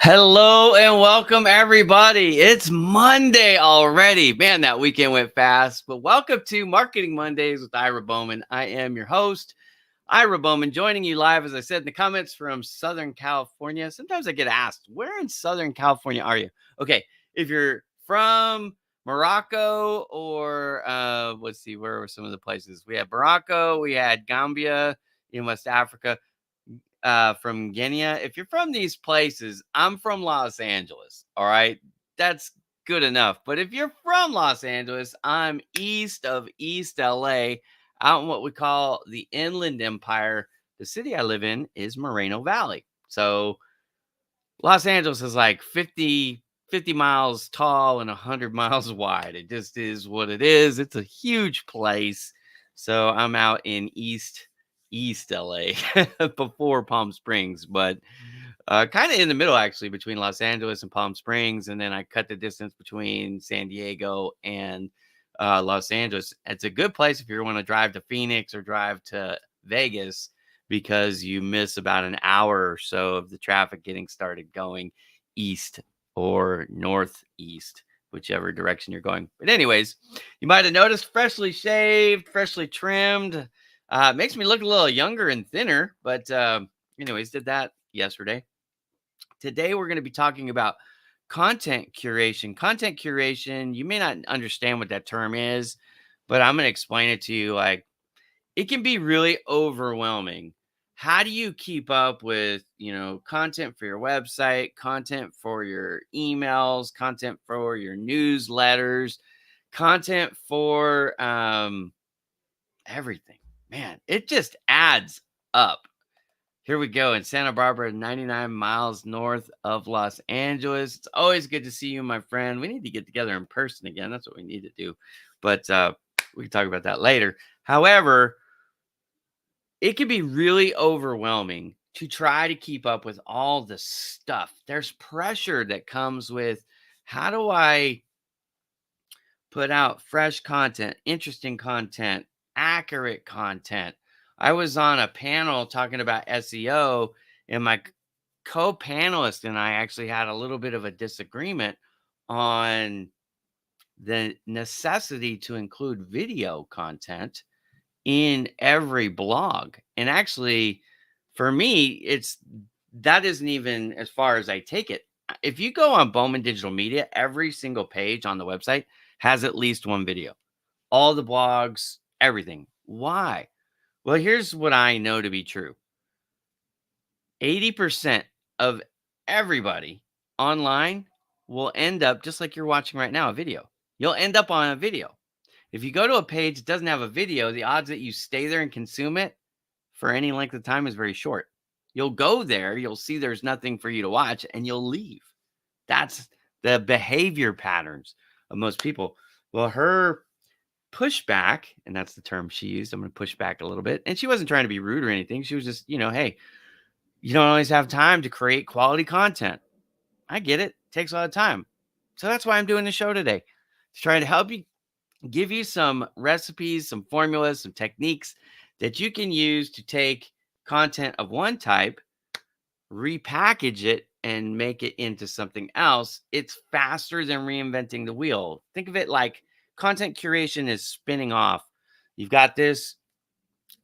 Hello and welcome, everybody. It's Monday already. Man, that weekend went fast. But welcome to Marketing Mondays with Ira Bowman. I am your host, Ira Bowman, joining you live, as I said in the comments, from Southern California. Sometimes I get asked, where in Southern California are you? Okay, if you're from Morocco or let's see, where were some of the places? We had Morocco, we had Gambia in West Africa. From Guinea. If you're from these places, I'm from Los Angeles. All right. That's good enough. But if you're from Los Angeles, I'm east of East LA, out in what we call the Inland Empire. The city I live in is Moreno Valley. So Los Angeles is like 50 miles tall and 100 miles wide. It just is what it is. It's a huge place. So I'm out in East LA before Palm Springs, but kind of in the middle, actually, between Los Angeles and Palm Springs. And then I cut the distance between San Diego and Los Angeles. It's a good place if you want to drive to Phoenix or drive to Vegas, because you miss about an hour or so of the traffic getting started going east or northeast, whichever direction you're going. But anyways, you might have noticed, freshly shaved, freshly trimmed. Makes me look a little younger and thinner, but anyways, did that yesterday. Today, we're going to be talking about content curation. Content curation, you may not understand what that term is, but I'm going to explain it to you. Like, it can be really overwhelming. How do you keep up with, content for your website, content for your emails, content for your newsletters, content for everything? Man, it just adds up. Here we go in Santa Barbara, 99 miles north of Los Angeles. It's always good to see you, my friend. We need to get together in person again. That's what we need to do. But we can talk about that later. However, it can be really overwhelming to try to keep up with all the stuff. There's pressure that comes with, how do I put out fresh content, interesting content, accurate content? I was on a panel talking about SEO, and my co-panelist and I actually had a little bit of a disagreement on the necessity to include video content in every blog. And actually, for me, that isn't even as far as I take it. If you go on Bowman Digital Media, every single page on the website has at least one video. All the blogs, everything. Why? Well, here's what I know to be true. 80% of everybody online will end up just like you're watching right now, a video. You'll end up on a video. If you go to a page that doesn't have a video, the odds that you stay there and consume it for any length of time is very short. You'll go there, you'll see there's nothing for you to watch, and you'll leave. That's the behavior patterns of most people. Well, her pushback, and that's the term she used, I'm going to push back a little bit. And she wasn't trying to be rude or anything. She was just, hey, you don't always have time to create quality content. I get it. It takes a lot of time. So that's why I'm doing the show today, to try to help you, give you some recipes, some formulas, some techniques that you can use to take content of one type, repackage it, and make it into something else. It's faster than reinventing the wheel. Think of it like content curation is spinning off. You've got this.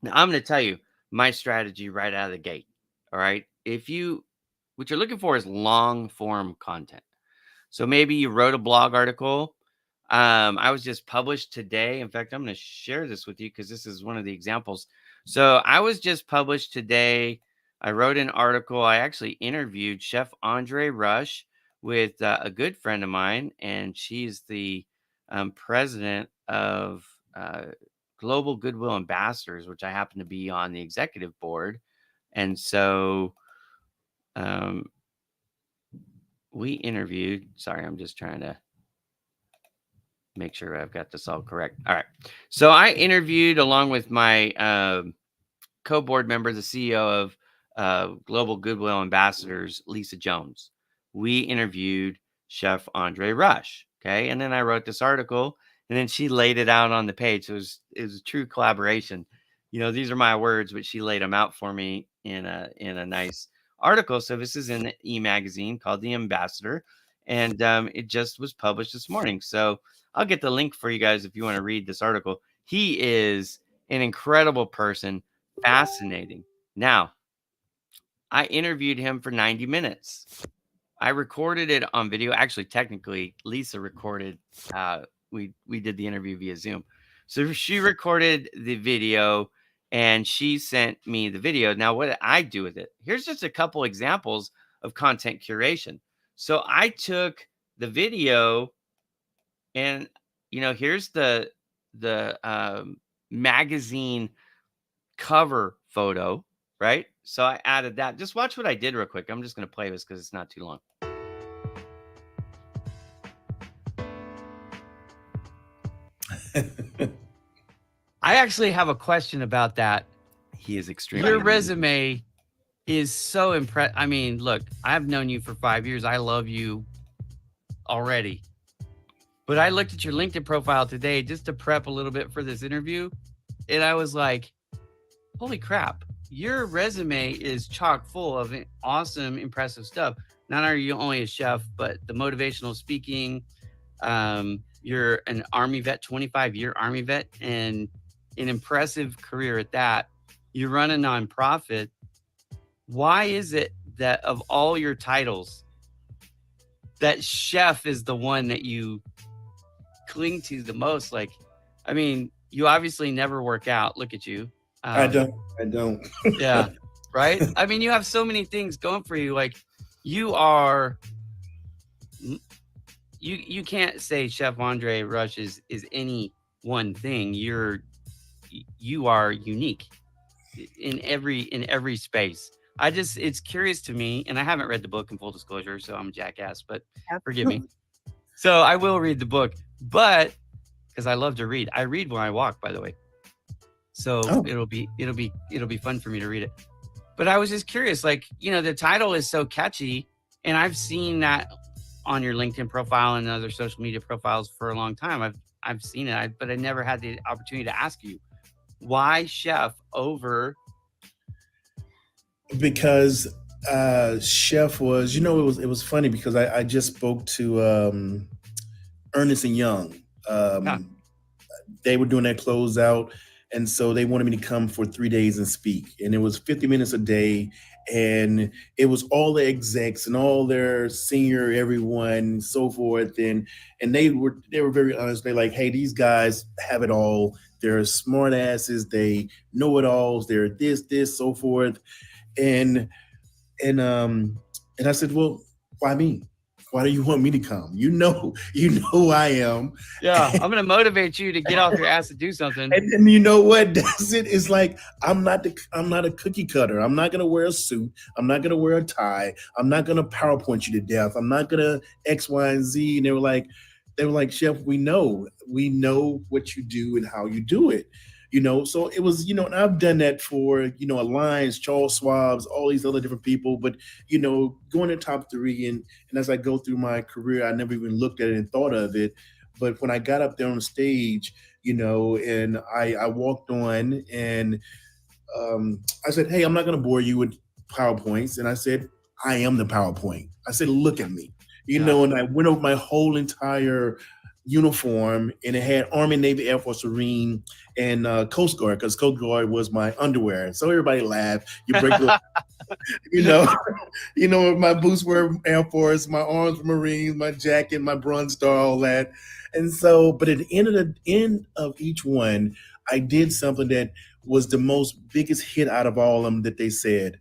Now, I'm going to tell you my strategy right out of the gate. All right. What you're looking for is long form content. So maybe you wrote a blog article. I was just published today. In fact, I'm going to share this with you because this is one of the examples. So I was just published today. I wrote an article. I actually interviewed Chef Andre Rush with a good friend of mine, and she's the president of Global Goodwill Ambassadors, which I happen to be on the executive board. And so we interviewed. Sorry, I'm just trying to make sure I've got this all correct. All right. So I interviewed along with my co-board member, the CEO of Global Goodwill Ambassadors, Lisa Jones. We interviewed Chef Andre Rush. Okay, and then I wrote this article, and then she laid it out on the page. So it was a true collaboration. These are my words, but she laid them out for me in a nice article. So this is in the e-magazine called The Ambassador, and it just was published this morning. So I'll get the link for you guys if you want to read this article. He is an incredible person. Fascinating. Now, I interviewed him for 90 minutes. I recorded it on video. Actually, technically, Lisa recorded. We did the interview via Zoom. So she recorded the video and she sent me the video. Now, what did I do with it? Here's just a couple examples of content curation. So I took the video and here's the magazine cover photo, right? So I added that. Just watch what I did real quick. I'm just going to play this because it's not too long. I actually have a question about that. He is extremely. Your resume is so impressive. I mean, look, I've known you for 5 years. I love you already. But I looked at your LinkedIn profile today just to prep a little bit for this interview. And I was like, holy crap, your resume is chock full of awesome, impressive stuff. Not are you only a chef, but the motivational speaking, you're an Army vet, 25-year Army vet, and an impressive career at that. You run a nonprofit. Why is it that of all your titles, that chef is the one that you cling to the most? Like, I mean, you obviously never work out. Look at you. I don't. Yeah. Right. I mean, you have so many things going for you. Like you can't say Chef Andre Rush is any one thing. You are unique in every space. It's curious to me, and I haven't read the book in full disclosure, so I'm a jackass, but forgive me. So I will read the book, but because I love to read. I read when I walk, by the way. So it'll be fun for me to read it. But I was just curious, like, the title is so catchy, and I've seen that on your LinkedIn profile and other social media profiles for a long time. I've seen it, but I never had the opportunity to ask you why chef over. Because chef was, it was funny because I just spoke to Ernest and Young. They were doing their closeout. And so they wanted me to come for 3 days and speak. And it was 50 minutes a day. And it was all the execs and all their senior, everyone, so forth. And they were very honest. They're like, hey, these guys have it all. They're smart asses. They know it alls. They're this, so forth. And I said, well, why me? Why do you want me to come? You know who I am. Yeah, I'm going to motivate you to get off your ass to do something. And you know what does it? It's like, I'm not a cookie cutter. I'm not going to wear a suit. I'm not going to wear a tie. I'm not going to PowerPoint you to death. I'm not going to X, Y, and Z. And they were like, Chef, we know what you do and how you do it. So it was, and I've done that for, Alliance, Charles Schwab's, all these other different people. But, going to top three and as I go through my career, I never even looked at it and thought of it. But when I got up there on stage, and I walked on and I said, hey, I'm not going to bore you with PowerPoints. And I said, I am the PowerPoint. I said, look at me, and I went over my whole entire uniform, and it had Army, Navy, Air Force, Marine, and Coast Guard, because Coast Guard was my underwear. So everybody laughed. You break the, my boots were Air Force, my arms were Marines, my jacket, my Bronze Star, all that. And so, but at the end of each one, I did something that was the most biggest hit out of all of them. That they said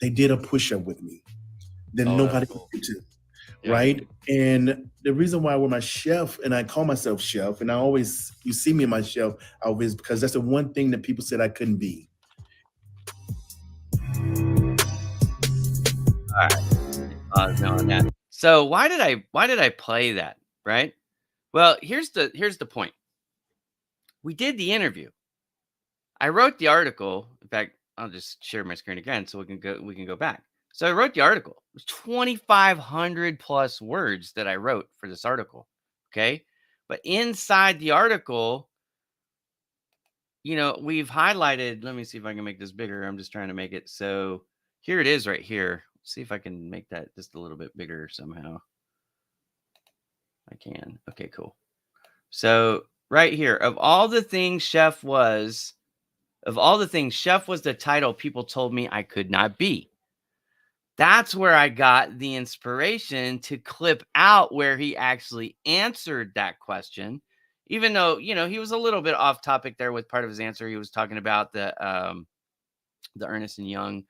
they did a push-up with me that nobody could do. Right. And the reason why we're my chef, and I call myself chef, and you see me in my chef, always because that's the one thing that people said I couldn't be. All right. On that. So why did I play that, right? Well, here's the point. We did the interview. I wrote the article. In fact, I'll just share my screen again so we can go back. So I wrote the article. It was 2,500 plus words that I wrote for this article. Okay. But inside the article, we've highlighted. Let me see if I can make this bigger. I'm just trying to make it. So here it is right here. See if I can make that just a little bit bigger somehow. I can. Okay, cool. So right here, of all the things, chef was the title people told me I could not be. That's where I got the inspiration to clip out where he actually answered that question. Even though, he was a little bit off topic there with part of his answer. He was talking about the Ernest and Young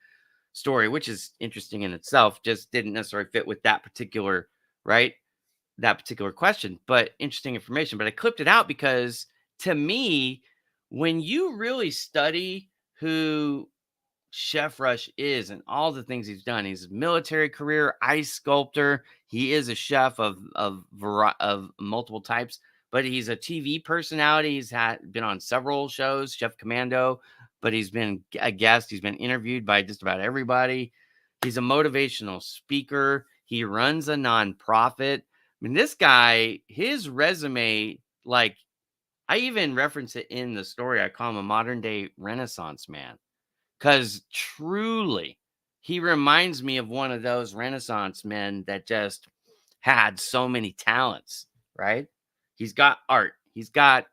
story, which is interesting in itself, just didn't necessarily fit with that particular, right? That particular question, but interesting information. But I clipped it out because to me, when you really study who Chef Rush is and all the things he's done, he's a military career, ice sculptor. He is a chef of multiple types, but he's a TV personality. He's been on several shows, Chef Commando, but he's been a guest. He's been interviewed by just about everybody. He's a motivational speaker. He runs a nonprofit. I mean, this guy, his resume, like I even reference it in the story. I call him a modern day Renaissance man because truly he reminds me of one of those Renaissance men that just had so many talents, right? He's got art, he's got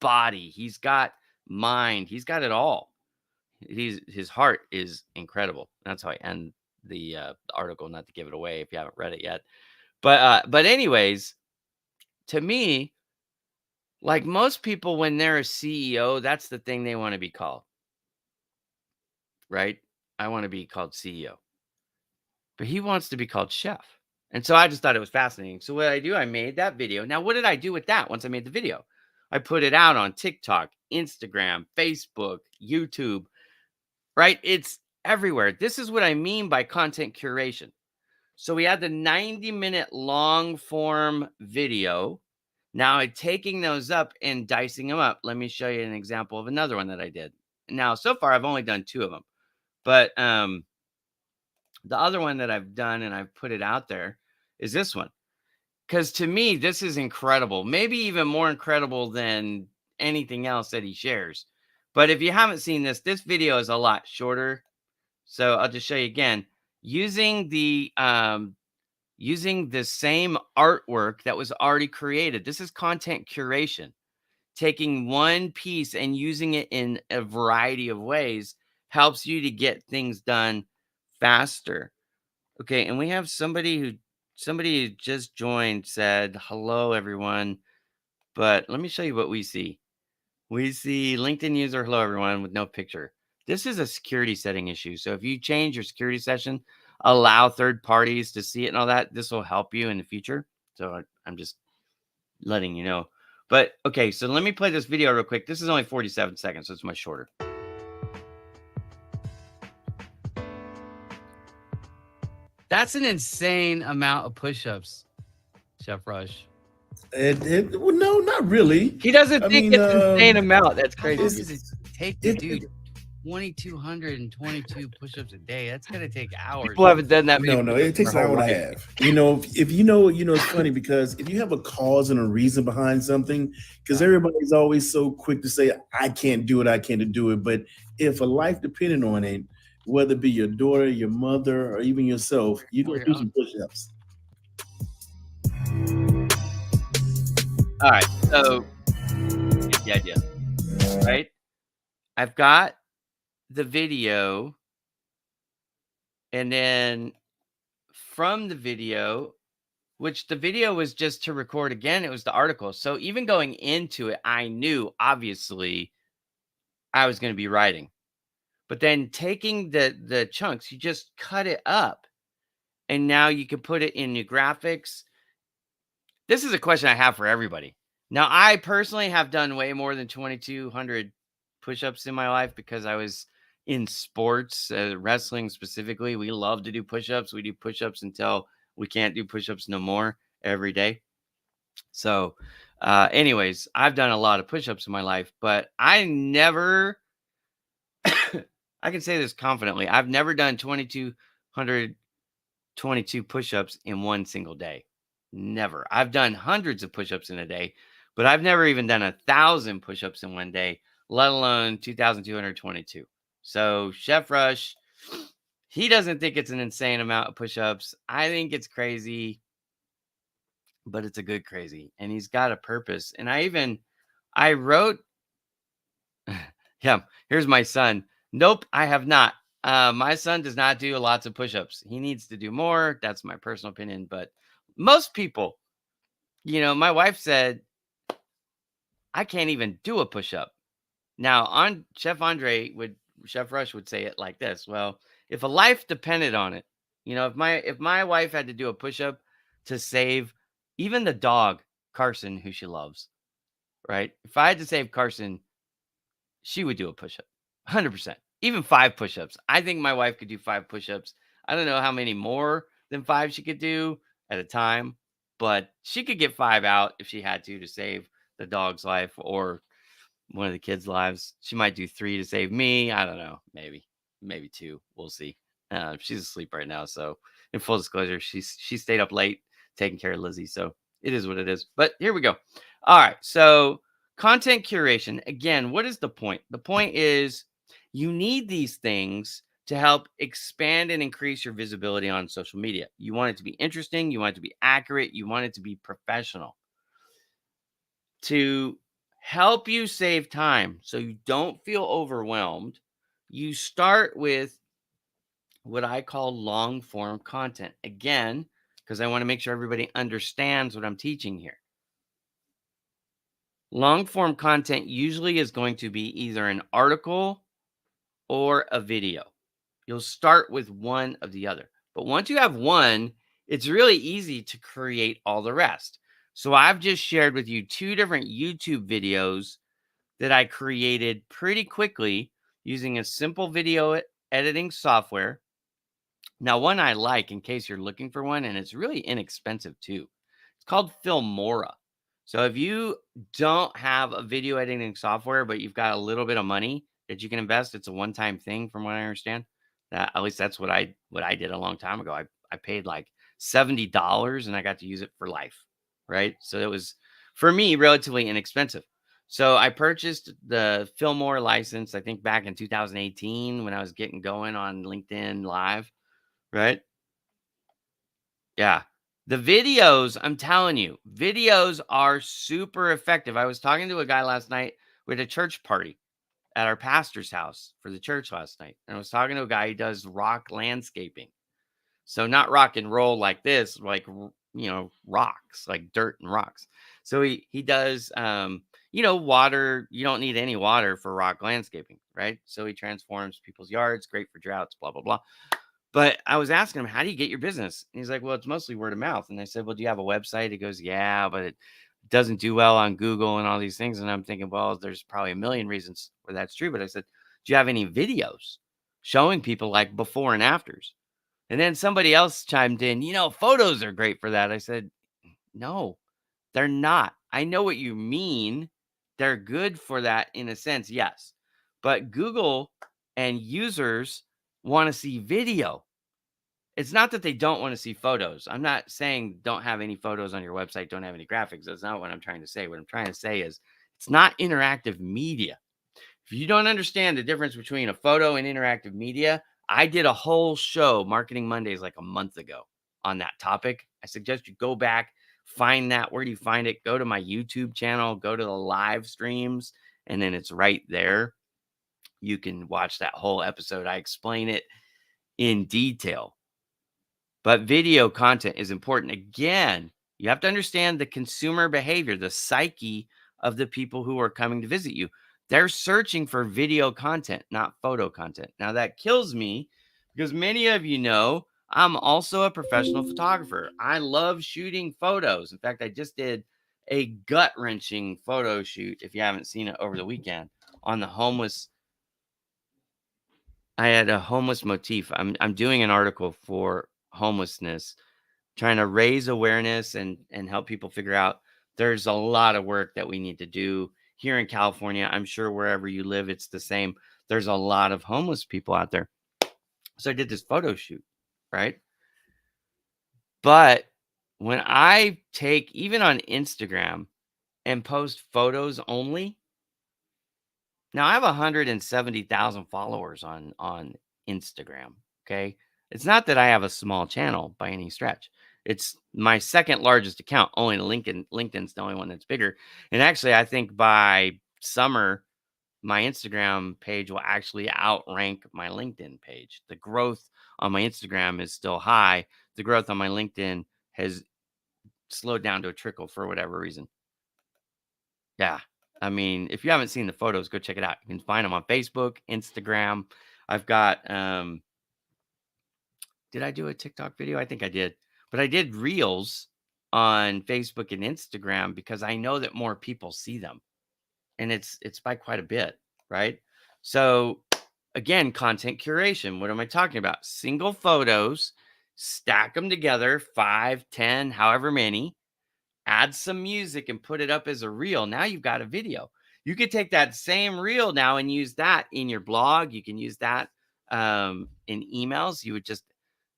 body, he's got mind, he's got it all. His heart is incredible. That's how I end the article, not to give it away if you haven't read it yet. But anyways, to me, like most people, when they're a CEO, that's the thing they want to be called, right? I want to be called CEO, but he wants to be called chef. And so I just thought it was fascinating. So what I do, I made that video. Now, what did I do with that once I made the video? I put it out on TikTok, Instagram, Facebook, YouTube, right? It's everywhere. This is what I mean by content curation. So we had the 90-minute long form video. Now I'm taking those up and dicing them up. Let me show you an example of another one that I did. Now, so far, I've only done 2 of them. But the other one that I've done and I've put it out there is this one. Because to me, this is incredible. Maybe even more incredible than anything else that he shares. But if you haven't seen this video is a lot shorter. So I'll just show you again. Using the same artwork that was already created. This is content curation. Taking one piece and using it in a variety of ways helps you to get things done faster. Okay, and we have somebody who just joined, said, "Hello, everyone." But let me show you what we see. We see LinkedIn user, "Hello, everyone," with no picture. This is a security setting issue. So if you change your security session, allow third parties to see it and all that, this will help you in the future. So I'm just letting you know. But okay, so let me play this video real quick. This is only 47 seconds, so it's much shorter. That's an insane amount of push-ups, Chef Rush. Well, no, not really. He doesn't think it's an insane amount. That's crazy. How long does it take the dude? 2,222 push-ups a day. That's gonna take hours. People haven't done that. No, it takes an hour and a half. If you know, it's funny because if you have a cause and a reason behind something, because everybody's always so quick to say, "I can't do it, I can't do it." But if a life depended on it, whether it be your daughter, your mother, or even yourself, you're gonna do some push-ups. All right, so get the idea, right? I've got the video, and then from the video, which the video was just to record again, it was the article. So even going into it, I knew obviously I was going to be writing. But then taking the chunks, you just cut it up, and now you can put it in new graphics. This is a question I have for everybody. Now, I personally have done way more than 2,200 push-ups in my life because I was in sports, wrestling specifically. We love to do push-ups. We do push-ups until we can't do push-ups no more every day. So, anyways, I've done a lot of push-ups in my life, but I never, I can say this confidently, I've never done 2,222 push-ups in one single day. Never. I've done hundreds of push-ups in a day, but I've never even done 1,000 push-ups in one day, let alone 2,222. So Chef Rush, he doesn't think it's an insane amount of push-ups. I think it's crazy, but it's a good crazy. And he's got a purpose. And I wrote, yeah, here's my son. Nope, I have not. My son does not do lots of push-ups. He needs to do more. That's my personal opinion. But most people, my wife said, I can't even do a push-up. Now, on Chef Rush would say it like this. Well, if a life depended on it, if my wife had to do a push-up to save even the dog, Carson, who she loves, right? If I had to save Carson, she would do a push-up. 100%. Even 5 push-ups. I think my wife could do 5 push-ups. I don't know how many more than 5 she could do at a time, but she could get 5 out if she had to save the dog's life or one of the kids' lives. She might do 3 to save me. I don't know. Maybe 2. We'll see. She's asleep right now, so in full disclosure, she stayed up late taking care of Lizzie, so it is what it is. But here we go. All right, so content curation. Again, what is the point? The point is you need these things to help expand and increase your visibility on social media. You want it to be interesting, you want it to be accurate, you want it to be professional. To help you save time so you don't feel overwhelmed, you start with what I call long form content. Again, because I want to make sure everybody understands what I'm teaching here. Long form content usually is going to be either an article or a video. You'll start with one of the other. But once you have one, it's really easy to create all the rest. So I've just shared with you 2 different YouTube videos that I created pretty quickly using a simple video editing software. Now, one I like in case you're looking for one, and it's really inexpensive too. It's called Filmora. So if you don't have a video editing software, but you've got a little bit of money that you can invest, it's a one-time thing from what I understand. At least that's what I did a long time ago. I paid like $70 and I got to use it for life. Right. So it was for me relatively inexpensive. So I purchased the Filmora license, I think back in 2018 when I was getting going on LinkedIn Live. Right. Yeah. The videos, I'm telling you, videos are super effective. I was talking to a guy last night with a church party at our pastor's house for the church last night. And I was talking to a guy who does rock landscaping. So not rock and roll like this, like, rocks, like dirt and rocks. So he does, water. You don't need any water for rock landscaping, right? So he transforms people's yards, great for droughts, blah, blah, blah. But I was asking him, how do you get your business? And he's like, well, it's mostly word of mouth. And I said, well, do you have a website? He goes, yeah, but it doesn't do well on Google and all these things. And I'm thinking, well, there's probably a million reasons where that's true. But I said, do you have any videos showing people like before and afters? And then somebody else chimed in, photos are great for that. I said, no, they're not. I know what you mean. They're good for that in a sense, yes. But Google and users want to see video. It's not that they don't want to see photos. I'm not saying don't have any photos on your website, don't have any graphics. That's not what I'm trying to say. What I'm trying to say is it's not interactive media. If you don't understand the difference between a photo and interactive media, I did a whole show, Marketing Mondays, like a month ago on that topic. I suggest you go back, find that. Where do you find it? Go to my YouTube channel, go to the live streams, and then it's right there. You can watch that whole episode. I explain it in detail. But video content is important. Again, you have to understand the consumer behavior, the psyche of the people who are coming to visit you. They're searching for video content, not photo content. Now, that kills me because many of you know I'm also a professional photographer. I love shooting photos. In fact, I just did a gut-wrenching photo shoot, if you haven't seen it, over the weekend on the homeless. I had a homeless motif. I'm doing an article for homelessness trying to raise awareness and help people figure out there's a lot of work that we need to do here in California. I'm sure wherever you live, it's the same. There's a lot of homeless people out there. So I did this photo shoot, right? But when I take, even on Instagram, and post photos only, now I have 170,000 followers on Instagram. Okay. It's not that I have a small channel by any stretch. It's my second largest account. Only LinkedIn's the only one that's bigger. And actually, I think by summer, my Instagram page will actually outrank my LinkedIn page. The growth on my Instagram is still high. The growth on my LinkedIn has slowed down to a trickle for whatever reason. Yeah. I mean, if you haven't seen the photos, go check it out. You can find them on Facebook, Instagram. I've got did I do a TikTok video? I think I did. But I did reels on Facebook and Instagram because I know that more people see them. And it's by quite a bit, right? So again, content curation. What am I talking about? Single photos, stack them together, 5, 10, however many, add some music and put it up as a reel. Now you've got a video. You could take that same reel now and use that in your blog. You can use that in emails. You would just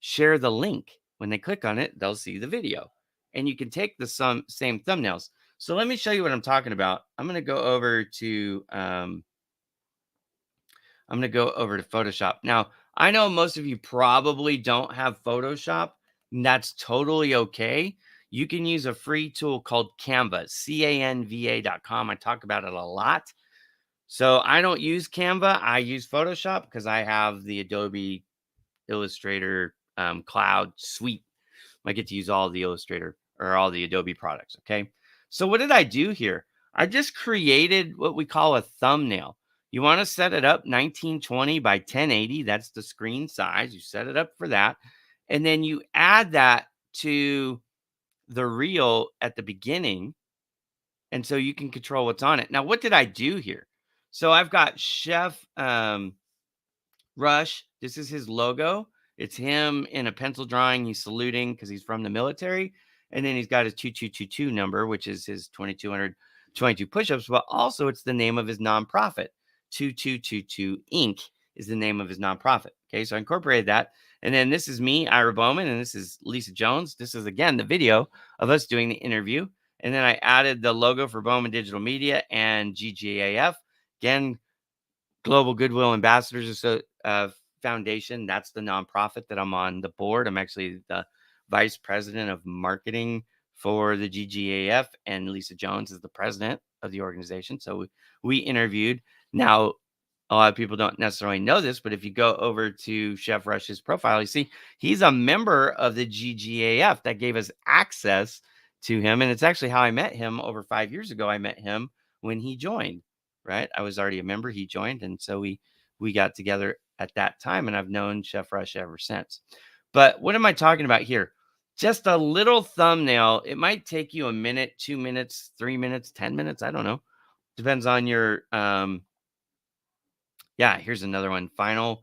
share the link. When they click on it, they'll see the video. And you can take the same thumbnails. So let me show you what I'm talking about. I'm going to go over to Photoshop. Now, I know most of you probably don't have Photoshop, and that's totally okay. You can use a free tool called Canva, canva.com. I talk about it a lot. So I don't use Canva. I use Photoshop because I have the Adobe Illustrator Cloud suite. I get to use all the Illustrator or all the Adobe products. Okay. So what did I do here? I just created what we call a thumbnail. You want to set it up 1920 by 1080. That's the screen size. You set it up for that. And then you add that to the reel at the beginning. And so you can control what's on it. Now, what did I do here? So I've got Chef Rush. This is his logo. It's him in a pencil drawing. He's saluting because he's from the military. And then he's got his 2222 number, which is his 2,222 push-ups, but also it's the name of his nonprofit. 2222 Inc. is the name of his nonprofit. Okay, so I incorporated that. And then this is me, Ira Bowman, and this is Lisa Jones. This is, again, the video of us doing the interview. And then I added the logo for Bowman Digital Media and GGAF. Again, Global Goodwill Ambassadors Foundation. That's the nonprofit that I'm on the board. I'm actually the vice president of marketing for the GGAF, and Lisa Jones is the president of the organization. So we interviewed. Now, a lot of people don't necessarily know this, but if you go over to Chef Rush's profile, you see he's a member of the GGAF. That gave us access to him. And it's actually how I met him over 5 years ago. I met him when he joined, right? I was already a member. He joined. And so we got together at that time, and I've known Chef Rush ever since. But what am I talking about here? Just a little thumbnail. It might take you a minute, 2 minutes, 3 minutes, 10 minutes. I don't know. Depends on your yeah, here's another one. Final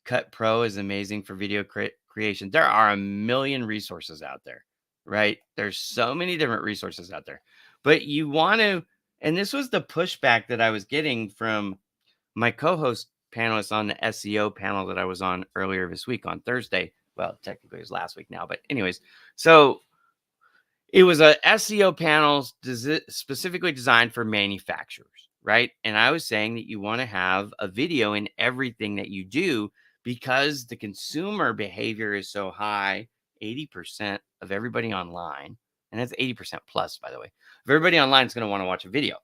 Cut Pro is amazing for video creation. There are a million resources out there, right? There's so many different resources out there. But you want to, and this was the pushback that I was getting from my co-host panelists on the SEO panel that I was on earlier this week on Thursday. Well, technically it was last week now, but anyways. So it was a SEO panel specifically designed for manufacturers, right? And I was saying that you want to have a video in everything that you do because the consumer behavior is so high. 80% of everybody online, and that's 80% plus, by the way, of everybody online is going to want to watch a video.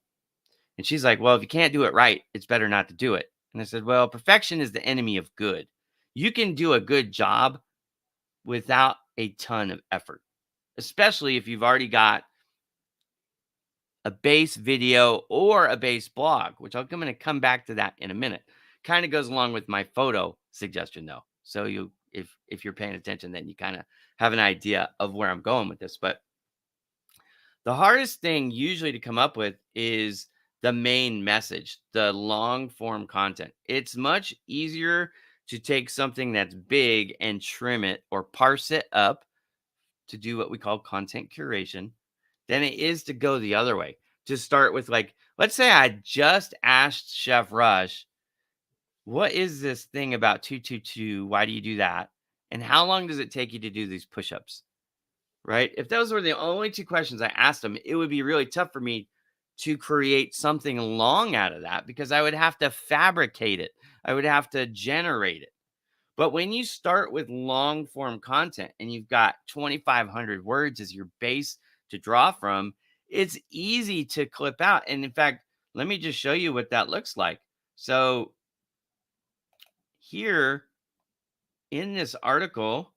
And she's like, well, if you can't do it right, it's better not to do it. And I said, well, perfection is the enemy of good. You can do a good job without a ton of effort, especially if you've already got a base video or a base blog, which I'm going to come back to that in a minute. Kind of goes along with my photo suggestion, though. So if you're paying attention, then you kind of have an idea of where I'm going with this. But the hardest thing usually to come up with is the main message, the long form content. It's much easier to take something that's big and trim it or parse it up to do what we call content curation than it is to go the other way. To start with, like, let's say I just asked Chef Rush, what is this thing about 222? Why do you do that? And how long does it take you to do these push-ups? Right? If those were the only two questions I asked him, it would be really tough for me to create something long out of that because I would have to fabricate it. I would have to generate it. But when you start with long form content and you've got 2,500 words as your base to draw from, it's easy to clip out. And in fact, let me just show you what that looks like. So here in this article,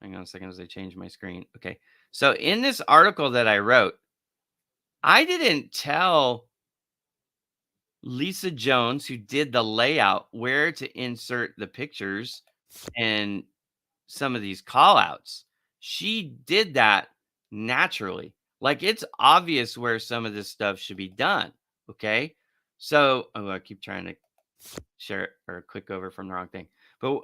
hang on a second as I change my screen. Okay. So in this article that I wrote, I didn't tell Lisa Jones, who did the layout, where to insert the pictures and some of these call outs. She did that naturally. Like, it's obvious where some of this stuff should be done. Okay. So, I keep trying to share or click over from the wrong thing. But,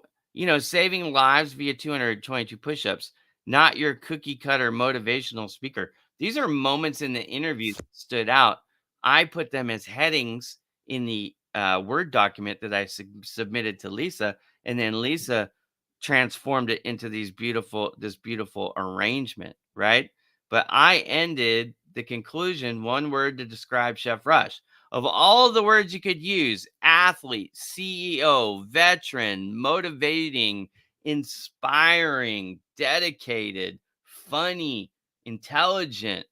saving lives via 222 push-ups, not your cookie cutter motivational speaker. These are moments in the interview that stood out. I put them as headings in the Word document that I submitted to Lisa, and then Lisa transformed it into this beautiful arrangement, right? But I ended the conclusion, one word to describe Chef Rush. Of all the words you could use, athlete, CEO, veteran, motivating, inspiring, dedicated, funny, intelligent,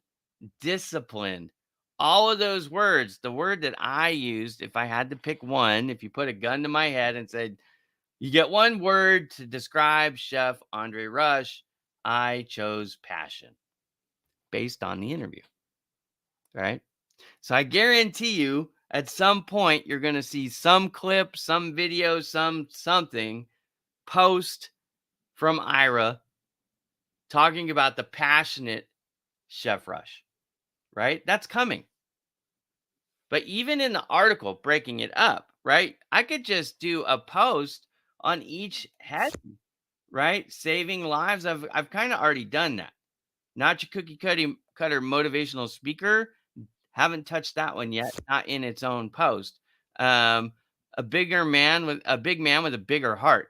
disciplined, all of those words, the word that I used, if I had to pick one, if you put a gun to my head and said, you get one word to describe Chef Andre Rush, I chose passion based on the interview, right? So I guarantee you at some point you're going to see some clip, some video, something post from Ira talking about the passionate Chef Rush, right? That's coming. But even in the article breaking it up, right? I could just do a post on each head, right? Saving lives. I've kind of already done that. Not your cookie cutter motivational speaker. Haven't touched that one yet. Not in its own post. A big man with a bigger heart.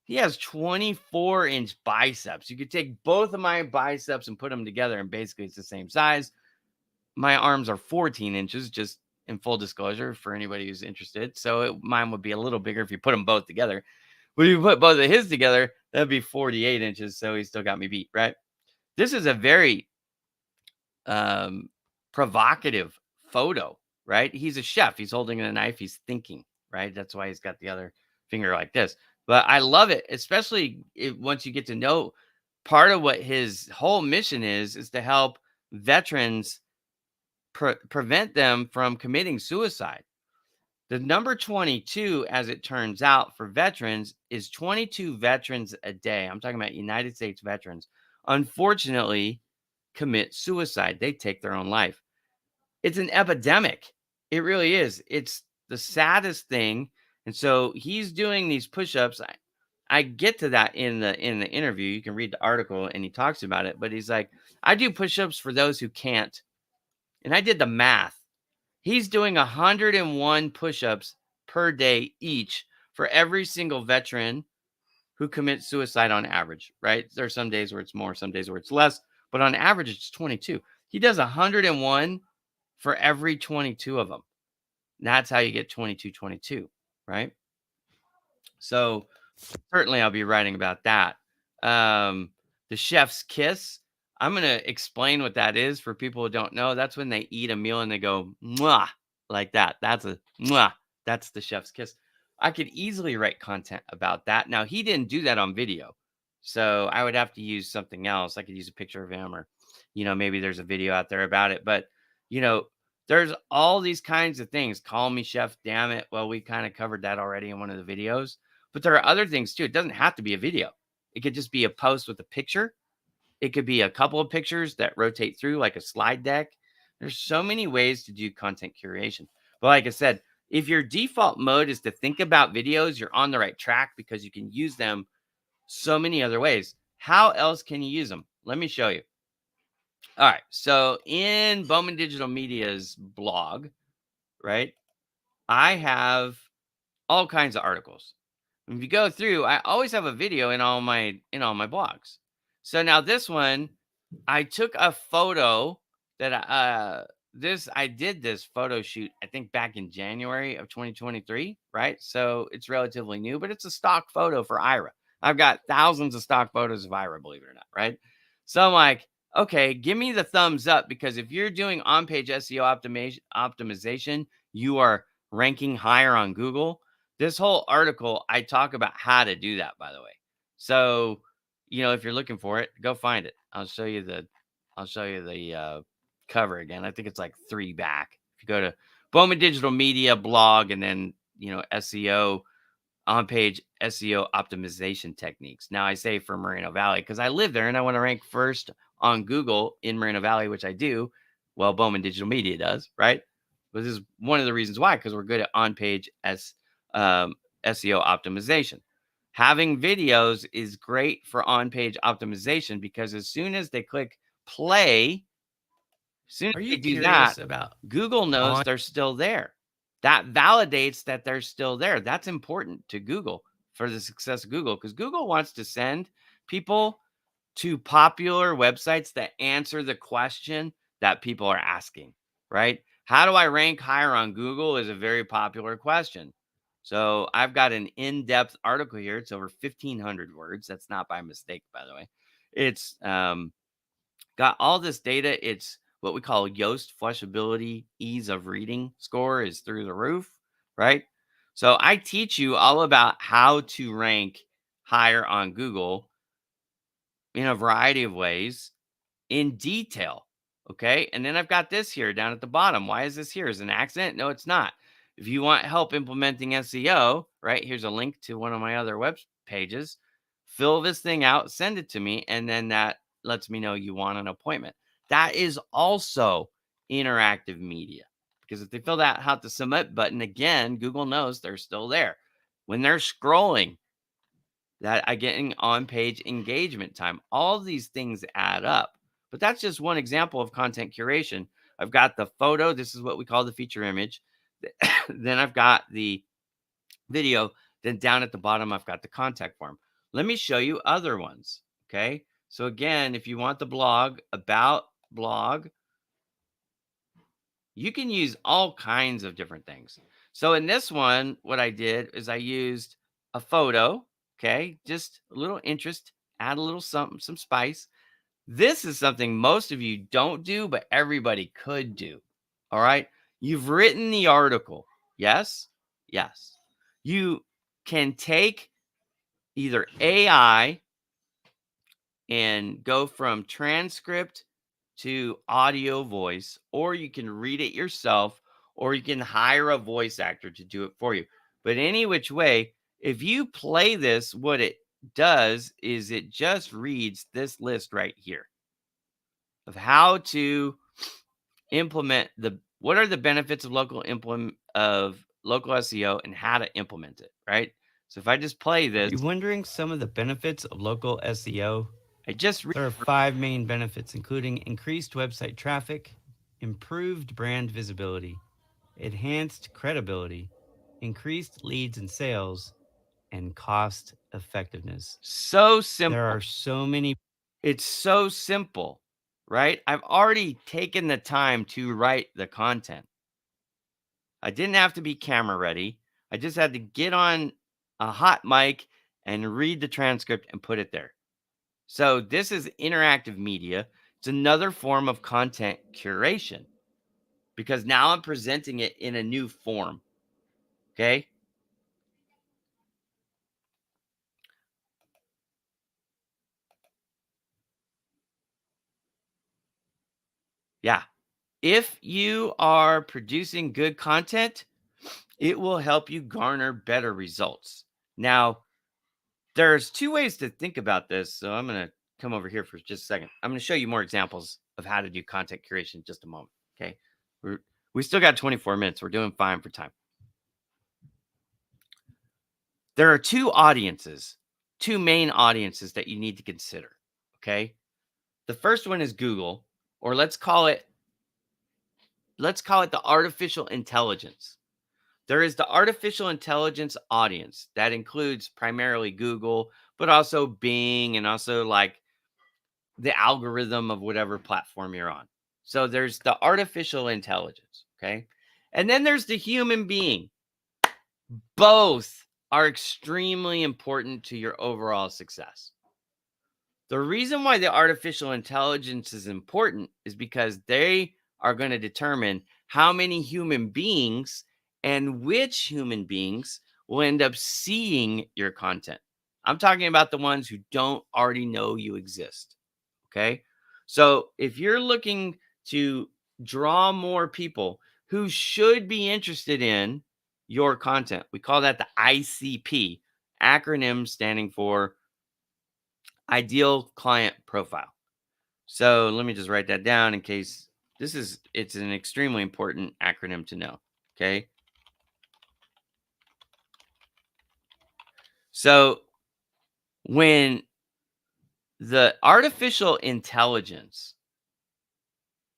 He has 24-inch biceps. You could take both of my biceps and put them together, and basically it's the same size. My arms are 14 inches, just in full disclosure for anybody who's interested. So mine would be a little bigger if you put them both together. But if you put both of his together, that'd be 48 inches. So he still got me beat, right? This is a very provocative photo, right? He's a chef. He's holding a knife. He's thinking, right? That's why he's got the other finger like this. But I love it, especially once you get to know part of what his whole mission is to help veterans prevent them from committing suicide. The number 22, as it turns out, for veterans is 22 veterans a day. I'm talking about United States veterans. Unfortunately, commit suicide. They take their own life. It's an epidemic. It really is. It's the saddest thing. And so he's doing these push-ups. I get to that in the interview. You can read the article and he talks about it, but he's like, I do push-ups for those who can't. And I did the math. He's doing 101 push-ups per day each for every single veteran who commits suicide on average, right? There are some days where it's more, some days where it's less, but on average, it's 22. He does 101 for every 22 of them. That's how you get 22, right? So certainly I'll be writing about that. The chef's kiss. I'm going to explain what that is for people who don't know. That's when they eat a meal and they go, mwah, like that. That's a mwah. That's the chef's kiss. I could easily write content about that. Now, he didn't do that on video. So I would have to use something else. I could use a picture of him or, maybe there's a video out there about it. But, there's all these kinds of things. Call me chef, damn it. Well, we kind of covered that already in one of the videos. But there are other things too. It doesn't have to be a video. It could just be a post with a picture. It could be a couple of pictures that rotate through like a slide deck. There's so many ways to do content curation. But like I said, if your default mode is to think about videos, you're on the right track because you can use them so many other ways. How else can you use them? Let me show you. All right. So in Bowman Digital Media's blog, right, I have all kinds of articles. If you go through, I always have a video in all my blogs. So now this one, I took a photo that I did this photo shoot, I think back in January of 2023, right? So it's relatively new, but it's a stock photo for Ira. I've got thousands of stock photos of Ira, believe it or not, right? So I'm like, okay, give me the thumbs up, because if you're doing on-page SEO optimization, you are ranking higher on Google. This whole article, I talk about how to do that, by the way. So, if you're looking for it, go find it. I'll show you the cover again. I think it's like 3 back. If you go to Bowman Digital Media blog and then, SEO on-page SEO optimization techniques. Now, I say for Moreno Valley because I live there and I want to rank first on Google in Moreno Valley, which I do. Well, Bowman Digital Media does, right? But this is one of the reasons why, because we're good at on-page SEO optimization. Having videos is great for on-page optimization because as soon as they click play, as soon Are as you they do curious that, about Google knows on they're still there. That validates that they're still there. That's important to Google for the success of Google, because Google wants to send people to popular websites that answer the question that people are asking, right? How do I rank higher on Google is a very popular question. So I've got an in-depth article here. It's over 1,500 words. That's not by mistake, by the way. It's got all this data. It's what we call Yoast flushability, ease of reading score is through the roof, right? So I teach you all about how to rank higher on Google in a variety of ways in detail. Okay. And then I've got this here down at the bottom. Why is this here? Is it an accident? No, it's not. If you want help implementing SEO, right, here's a link to one of my other web pages. Fill this thing out, send it to me, and then that lets me know you want an appointment. That is also interactive media, because if they fill that out the submit button, again, Google knows they're still there. When they're scrolling, that I getting on-page engagement time. All of these things add up. But that's just one example of content curation. I've got the photo. This is what we call the feature image. Then I've got the video. Then down at the bottom, I've got the contact form. Let me show you other ones. Okay. So again, if you want the blog, about blog, you can use all kinds of different things. So in this one, what I did is I used a photo. Okay. Just a little interest, add a little something, some spice. This is something most of you don't do, but everybody could do. All right. You've written the article. Yes. Yes. You can take either AI and go from transcript to audio voice, or you can read it yourself, or you can hire a voice actor to do it for you. But any which way, if you play this, what it does is it just reads this list right here of how to implement what are the benefits of local SEO and how to implement it, right? So if I just play this, you wondering some of the benefits of local SEO? I just There are 5 main benefits, including increased website traffic, improved brand visibility, enhanced credibility, increased leads and sales, and cost effectiveness. so simple. There are so many. It's so simple, right? I've already taken the time to write the content. I didn't have to be camera ready. I just had to get on a hot mic and read the transcript and put it there. So this is interactive media. It's another form of content curation because now I'm presenting it in a new form. Okay. Yeah. If you are producing good content, it will help you garner better results. Now, there's 2 ways to think about this. So I'm going to come over here for just a second. I'm going to show you more examples of how to do content curation in just a moment. Okay. We still got 24 minutes. We're doing fine for time. There are 2 main audiences that you need to consider. Okay. The first one is Google, or let's call it the artificial intelligence. There is the artificial intelligence audience that includes primarily Google, but also Bing and also like the algorithm of whatever platform you're on. So there's the artificial intelligence, okay? And then there's the human being. Both are extremely important to your overall success. The reason why the artificial intelligence is important is because they are going to determine how many human beings and which human beings will end up seeing your content. I'm talking about the ones who don't already know you exist. Okay. So if you're looking to draw more people who should be interested in your content, we call that the ICP, acronym standing for Ideal Client Profile. So let me just write that down in case it's an extremely important acronym to know. Okay. So when the artificial intelligence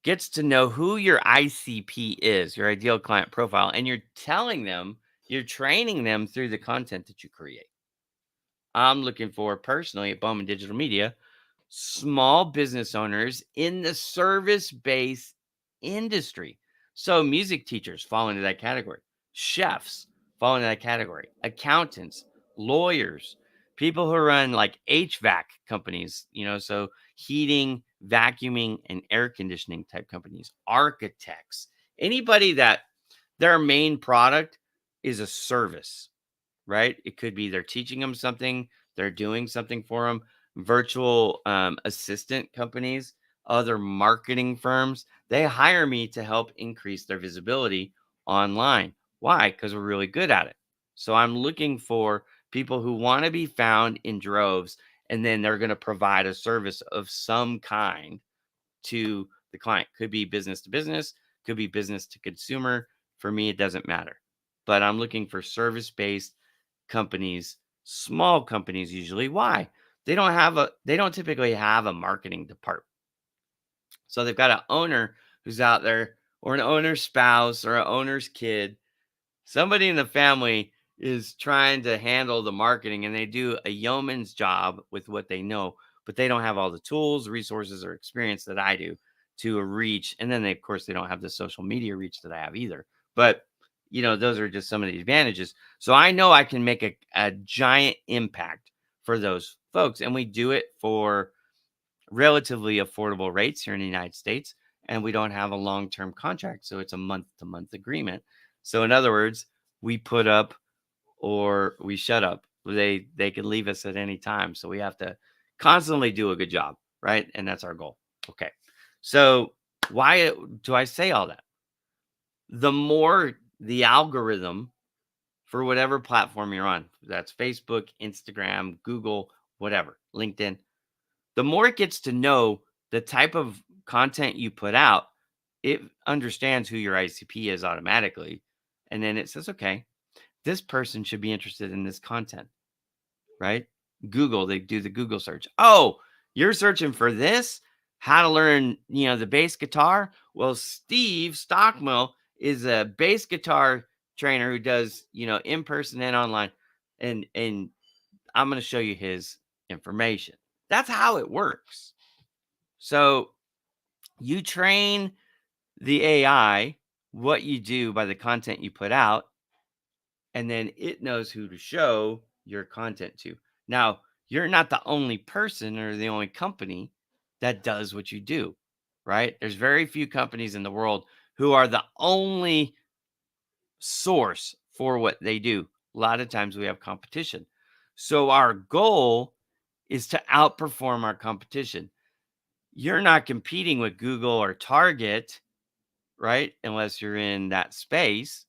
gets to know who your ICP is, your ideal client profile, and you're telling them, you're training them through the content that you create. I'm looking for personally at Bowman Digital Media, small business owners in the service-based industry. So music teachers fall into that category, chefs fall into that category, accountants, lawyers, people who run like HVAC companies, so heating, vacuuming, and air conditioning type companies, architects, anybody that their main product is a service, right? It could be they're teaching them something, they're doing something for them. Virtual assistant companies, other marketing firms, they hire me to help increase their visibility online. Why? Because we're really good at it. So I'm looking for people who want to be found in droves, and then they're going to provide a service of some kind to the client. Could be business to business, could be business to consumer. For me, it doesn't matter. But I'm looking for service based companies, small companies usually. Why? They don't typically have a marketing department. So they've got an owner who's out there, or an owner's spouse, or an owner's kid. Somebody in the family is trying to handle the marketing, and they do a yeoman's job with what they know, but they don't have all the tools, resources, or experience that I do to reach. And then of course, they don't have the social media reach that I have either. But those are just some of the advantages. So I know I can make a giant impact for those folks. And we do it for relatively affordable rates here in the United States. And we don't have a long-term contract. So it's a month-to-month agreement. So in other words, we put up or we shut up. They can leave us at any time. So we have to constantly do a good job, right? And that's our goal. Okay. So why do I say all that? The more the algorithm for whatever platform you're on, that's Facebook, Instagram, Google, whatever, LinkedIn, the more it gets to know the type of content you put out, it understands who your ICP is automatically. And then it says, okay, this person should be interested in this content, right? Google, they do the Google search. Oh, you're searching for this? How to learn, the bass guitar? Well, Steve Stockmill is a bass guitar trainer who does, in person and online. And I'm going to show you his information. That's how it works. So you train the AI what you do by the content you put out, and then it knows who to show your content to. Now, you're not the only person or the only company that does what you do, right? There's very few companies in the world who are the only source for what they do. A lot of times we have competition. So our goal is to outperform our competition. You're not competing with Google or Target, right? Unless you're in that space.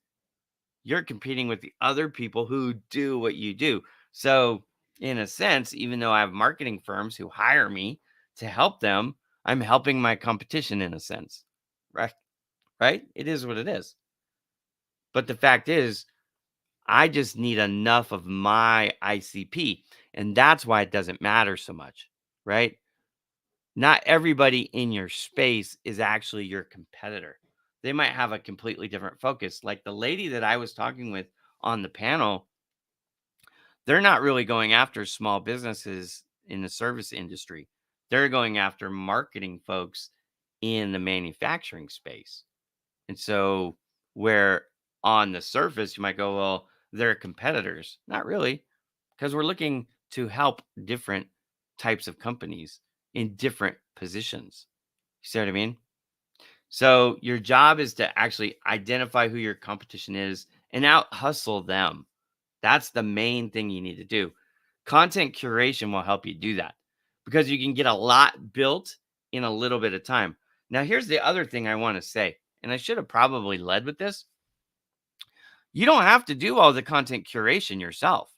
You're competing with the other people who do what you do. So, in a sense, even though I have marketing firms who hire me to help them, I'm helping my competition in a sense. Right? Right? It is what it is. But the fact is, I just need enough of my ICP. And that's why it doesn't matter so much. Right? not everybody in your space is actually your competitor. They might have a completely different focus. Like the lady that I was talking with on the panel, they're not really going after small businesses in the service industry. They're going after marketing folks in the manufacturing space. And so, where on the surface you might go, well, they're competitors. Not really, because we're looking to help different types of companies in different positions. You see what I mean? So, your job is to actually identify who your competition is and out hustle them. That's the main thing you need to do. Content curation will help you do that because you can get a lot built in a little bit of time. Now, here's the other thing I want to say, and I should have probably led with this. You don't have to do all the content curation yourself.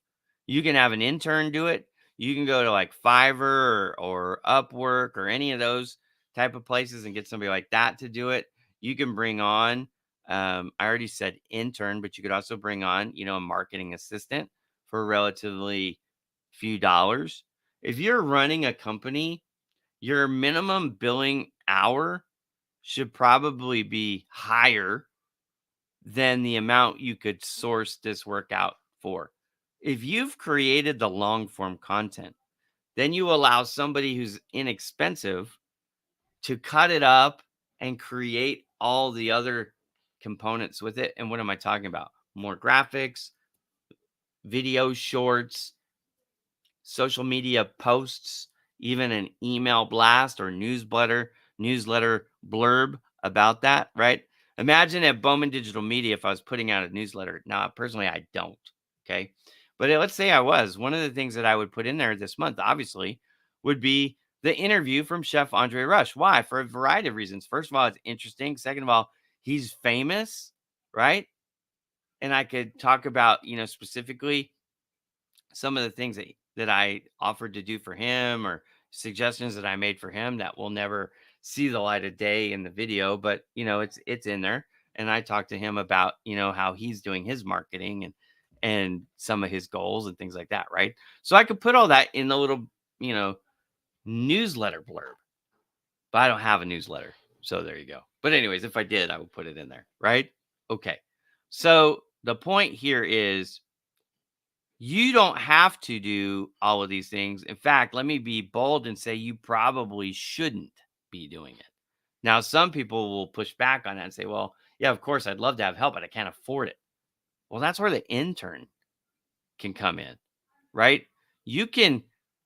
You can have an intern do it. You can go to like Fiverr or Upwork or any of those type of places and get somebody like that to do it. You can bring on, I already said intern, but you could also bring on, a marketing assistant for relatively few dollars. If you're running a company, your minimum billing hour should probably be higher than the amount you could source this work out for. If you've created the long form content, then you allow somebody who's inexpensive to cut it up and create all the other components with it. And what am I talking about? More graphics, video shorts, social media posts, even an email blast or newsletter blurb about that, right? Imagine at Bowman Digital Media if I was putting out a newsletter. Now, personally, I don't. Okay. But let's say I was. One of the things that I would put in there this month, obviously, would be the interview from Chef Andre Rush. Why? For a variety of reasons. First of all, it's interesting. Second of all, he's famous, right? And I could talk about, specifically some of the things that I offered to do for him or suggestions that I made for him that will never see the light of day in the video, but it's in there. And I talked to him about, how he's doing his marketing and some of his goals and things like that, right? So I could put all that in the little, newsletter blurb. But I don't have a newsletter. So there you go. But anyways, if I did, I would put it in there, right? Okay. So the point here is you don't have to do all of these things. In fact, let me be bold and say you probably shouldn't be doing it. Now, some people will push back on that and say, well, yeah, of course, I'd love to have help, but I can't afford it. Well, that's where the intern can come in, right?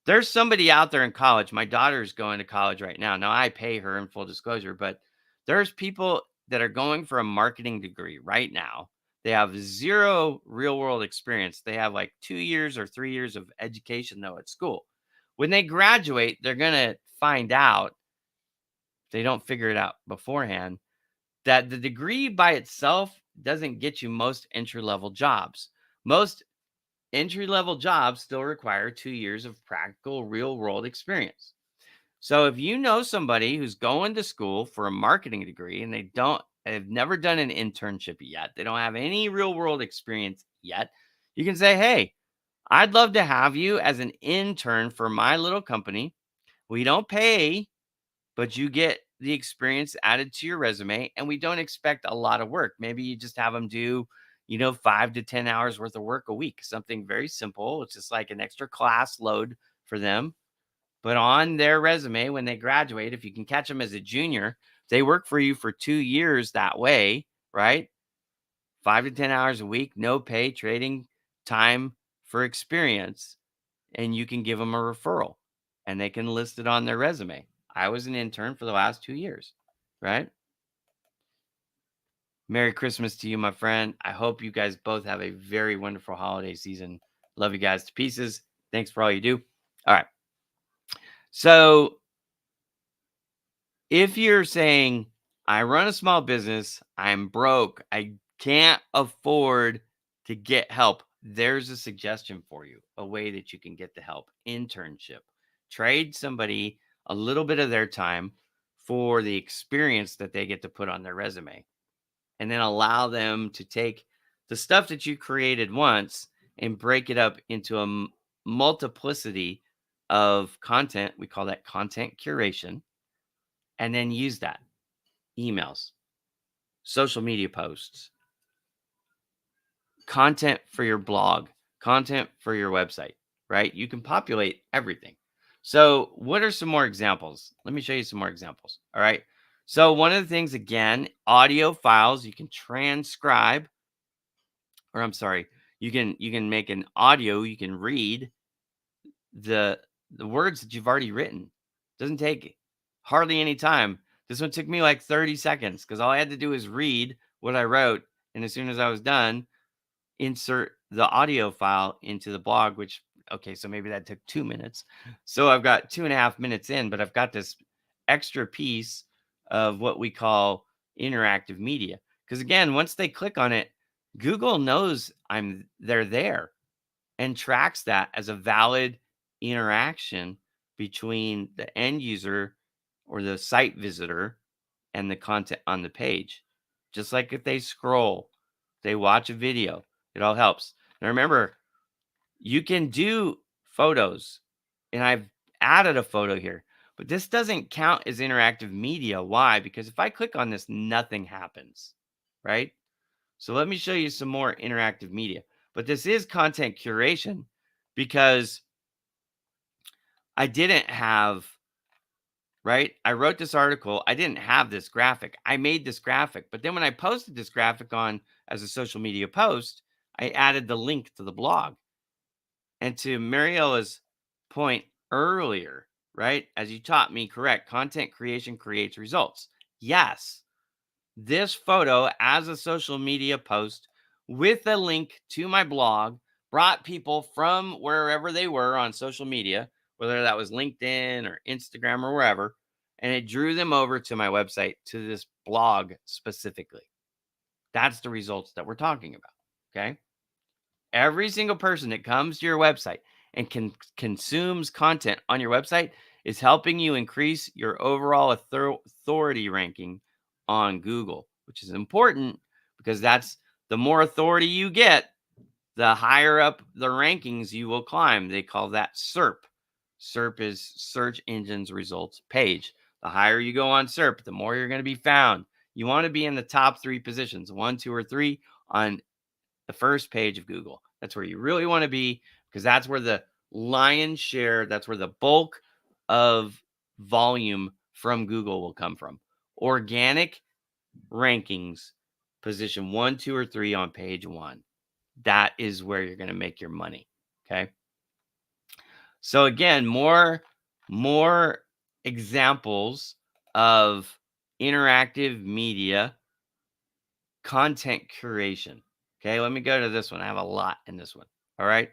There's somebody out there in college. My daughter's going to college right now. Now, I pay her in full disclosure, but there's people that are going for a marketing degree right now. They have zero real world experience. They have like 2 years or 3 years of education, though, at school. When they graduate, they're going to find out, if they don't figure it out beforehand, that the degree by itself doesn't get you most entry level jobs. Most entry level jobs still require 2 years of practical real world experience. So if you know somebody who's going to school for a marketing degree and they've never done an internship yet, they don't have any real world experience yet, you can say, hey, I'd love to have you as an intern for my little company. We don't pay, but you get the experience added to your resume, and we don't expect a lot of work. Maybe you just have them do 5 to 10 hours worth of work a week, something very simple. It's just like an extra class load for them. But on their resume, when they graduate, if you can catch them as a junior, they work for you for 2 years that way, right? 5 to 10 hours a week, no pay, trading time for experience. And you can give them a referral and they can list it on their resume. I was an intern for the last 2 years, right? Merry Christmas to you, my friend. I hope you guys both have a very wonderful holiday season. Love you guys to pieces. Thanks for all you do. All right. So if you're saying, I run a small business, I'm broke, I can't afford to get help, there's a suggestion for you, a way that you can get the help. Internship. Trade somebody a little bit of their time for the experience that they get to put on their resume. And then allow them to take the stuff that you created once and break it up into a multiplicity of content. We call that content curation. And then use that. Emails, social media posts, content for your blog, content for your website, right? You can populate everything. So what are some more examples? Let me show you some more examples. All right. So one of the things, again, audio files, you can transcribe, or I'm sorry, you can make an audio, you can read the words that you've already written. Doesn't take hardly any time. This one took me like 30 seconds because all I had to do is read what I wrote. And as soon as I was done, insert the audio file into the blog, which, okay, so maybe that took 2 minutes. So I've got 2.5 minutes in, but I've got this extra piece of what we call interactive media. Because again, once they click on it, Google knows they're there and tracks that as a valid interaction between the end user or the site visitor and the content on the page. Just like if they scroll, they watch a video, it all helps. Now remember, you can do photos, and I've added a photo here, but this doesn't count as interactive media. Why? Because if I click on this, nothing happens, right? So let me show you some more interactive media. But this is content curation because I didn't have, right? I wrote this article. I didn't have this graphic. I made this graphic. But then when I posted this graphic on as a social media post, I added the link to the blog. And to Mariella's point earlier, right? As you taught me, correct, content creation creates results. Yes, this photo as a social media post with a link to my blog brought people from wherever they were on social media, whether that was LinkedIn or Instagram or wherever, and it drew them over to my website, to this blog specifically. That's the results that we're talking about. Okay. Every single person that comes to your website and consumes content on your website is helping you increase your overall authority ranking on Google, which is important because that's the more authority you get, the higher up the rankings you will climb. They call that SERP. SERP is search engines results page. The higher you go on SERP, the more you're going to be found. You want to be in the top 3 positions, 1, 2, or 3 on the first page of Google. That's where you really want to be because that's where the lion's share, that's where the bulk of volume from Google will come from. Organic rankings, position 1, 2, or 3 on page 1. That is where you're going to make your money. Okay. So again, more examples of interactive media content curation. Okay, let me go to this one. I have a lot in this one. All right.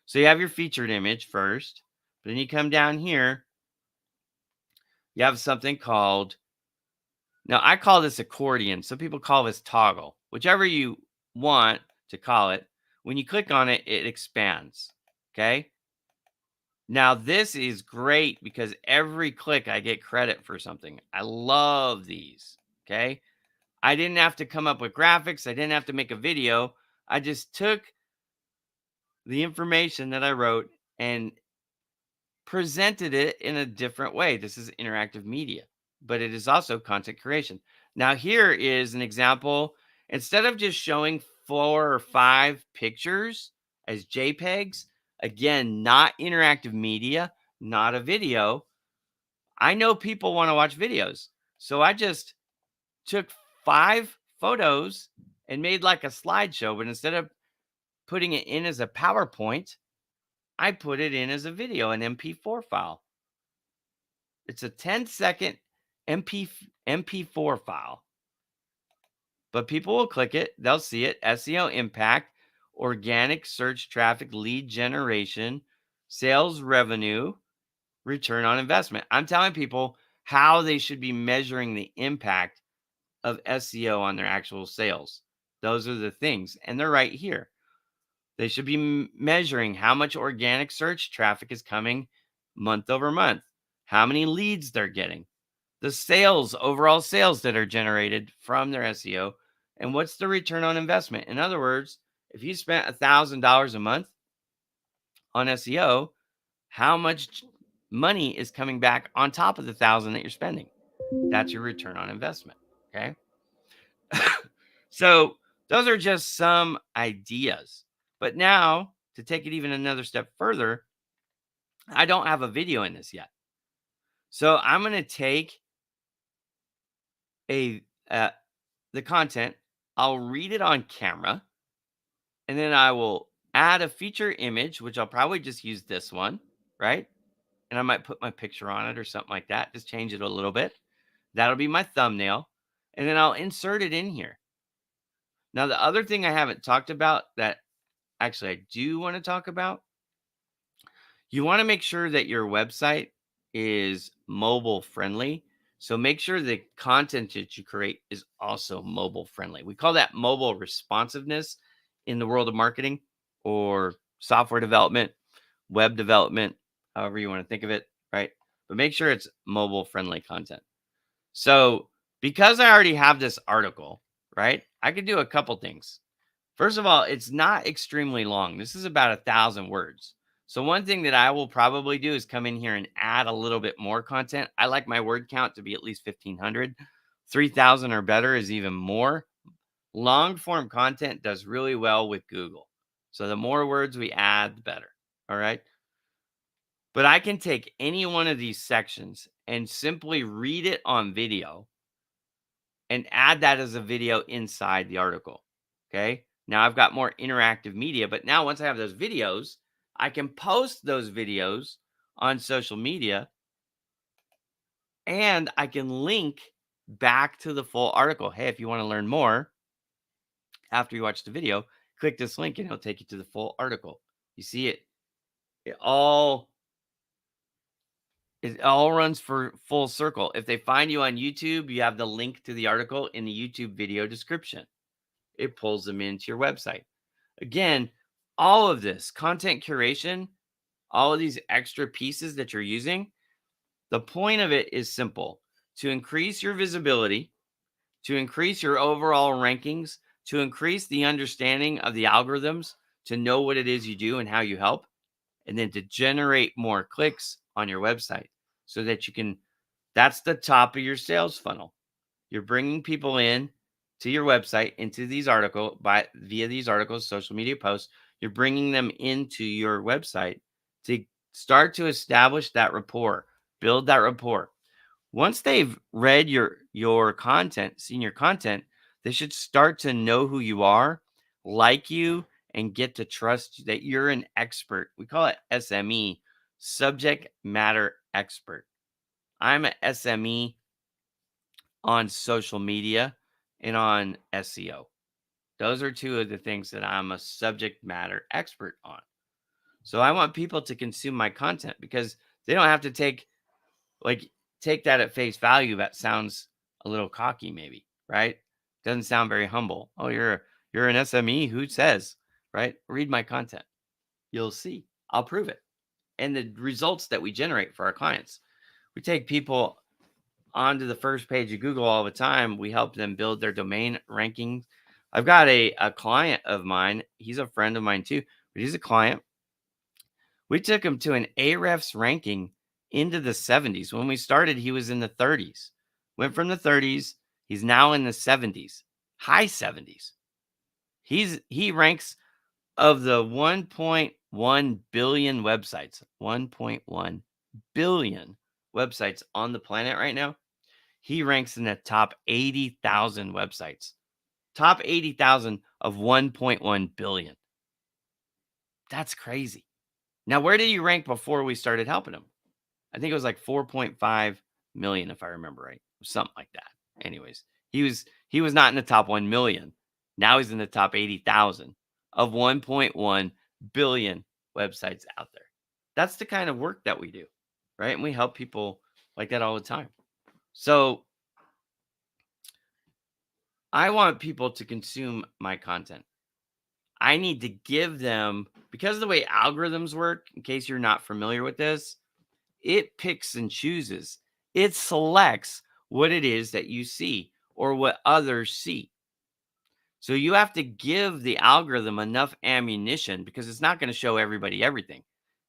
So you have your featured image first, but then you come down here. You have something called, now I call this accordion. Some people call this toggle, whichever you want to call it. When you click on it, it expands. Okay. Now this is great because every click I get credit for something. I love these. Okay. I didn't have to come up with graphics. I didn't have to make a video. I just took the information that I wrote and presented it in a different way. This is interactive media, but it is also content creation. Now, here is an example. Instead of just showing 4 or 5 pictures as JPEGs, again, not interactive media, not a video. I know people want to watch videos. So I just took 5 photos and made like a slideshow, but instead of putting it in as a PowerPoint, I put it in as a video, an MP4 file. It's a 10-second MP4 file. But people will click it, they'll see it, SEO impact, organic search traffic, lead generation, sales revenue, return on investment. I'm telling people how they should be measuring the impact of SEO on their actual sales. Those are the things, and they're right here. They should be measuring how much organic search traffic is coming month over month, how many leads they're getting, the sales, overall sales that are generated from their SEO, and what's the return on investment. In other words, if you spent $1,000 a month on SEO, how much money is coming back on top of the 1,000 that you're spending. That's your return on investment. Okay. So those are just some ideas. But now to take it even another step further, I don't have a video in this yet. So I'm going to take the content, I'll read it on camera, and then I will add a feature image, which I'll probably just use this one, right? And I might put my picture on it or something like that, just change it a little bit. That'll be my thumbnail, and then I'll insert it in here. Now, the other thing I haven't talked about that actually I do want to talk about, you want to make sure that your website is mobile friendly. So make sure the content that you create is also mobile friendly. We call that mobile responsiveness in the world of marketing or software development, web development, however you want to think of it, right? But make sure it's mobile friendly content. So because I already have this article, right, I could do a couple things. First of all, it's not extremely long. This is about 1,000 words. So one thing that I will probably do is come in here and add a little bit more content. I like my word count to be at least 1,500. 3,000 or better is even more. Long form content does really well with Google. So the more words we add, the better. All right. But I can take any one of these sections and simply read it on video and add that as a video inside the article. Okay. Now I've got more interactive media, but now once I have those videos, I can post those videos on social media and I can link back to the full article. Hey, if you want to learn more after you watch the video, click this link and it'll take you to the full article. You see it, it all runs for full circle. If they find you on YouTube, you have the link to the article in the YouTube video description. It pulls them into your website. Again, all of this content curation, all of these extra pieces that you're using, the point of it is simple: to increase your visibility, to increase your overall rankings, to increase the understanding of the algorithms, to know what it is you do and how you help, and then to generate more clicks on your website so that you can, that's the top of your sales funnel. You're bringing people in to your website into these articles via these articles, social media posts. You're bringing them into your website to start to establish that rapport, build that rapport. Once they've read your content, seen your content, they should start to know who you are, like you, and get to trust that you're an expert. We call it SME, subject matter expert. I'm an SME on social media and on SEO. Those are two of the things that I'm a subject matter expert on. So I want people to consume my content because they don't have to take that at face value. That sounds a little cocky, maybe, right? Doesn't sound very humble. Oh, you're an SME. Who says, right? Read my content. You'll see. I'll prove it. And the results that we generate for our clients. We take people onto the first page of Google all the time. We help them build their domain rankings. I've got a client of mine. He's a friend of mine too, but he's a client. We took him to an Ahrefs ranking into the 70s. When we started, he was in the 30s. Went from the 30s. He's now in the 70s, high 70s. He ranks of the 1.1 billion websites, 1.1 billion websites on the planet right now. He ranks in the top 80,000 websites, top 80,000 of 1.1 billion. That's crazy. Now, where did he rank before we started helping him? I think it was like 4.5 million, if I remember right, something like that. Anyways, he was not in the top 1 million. Now he's in the top 80,000 of 1.1 billion websites out there. That's the kind of work that we do, right? And we help people like that all the time. So I want people to consume my content. I need to give them, because of the way algorithms work, in case you're not familiar with this, it picks and chooses. It selects what it is that you see or what others see. So you have to give the algorithm enough ammunition because it's not going to show everybody everything.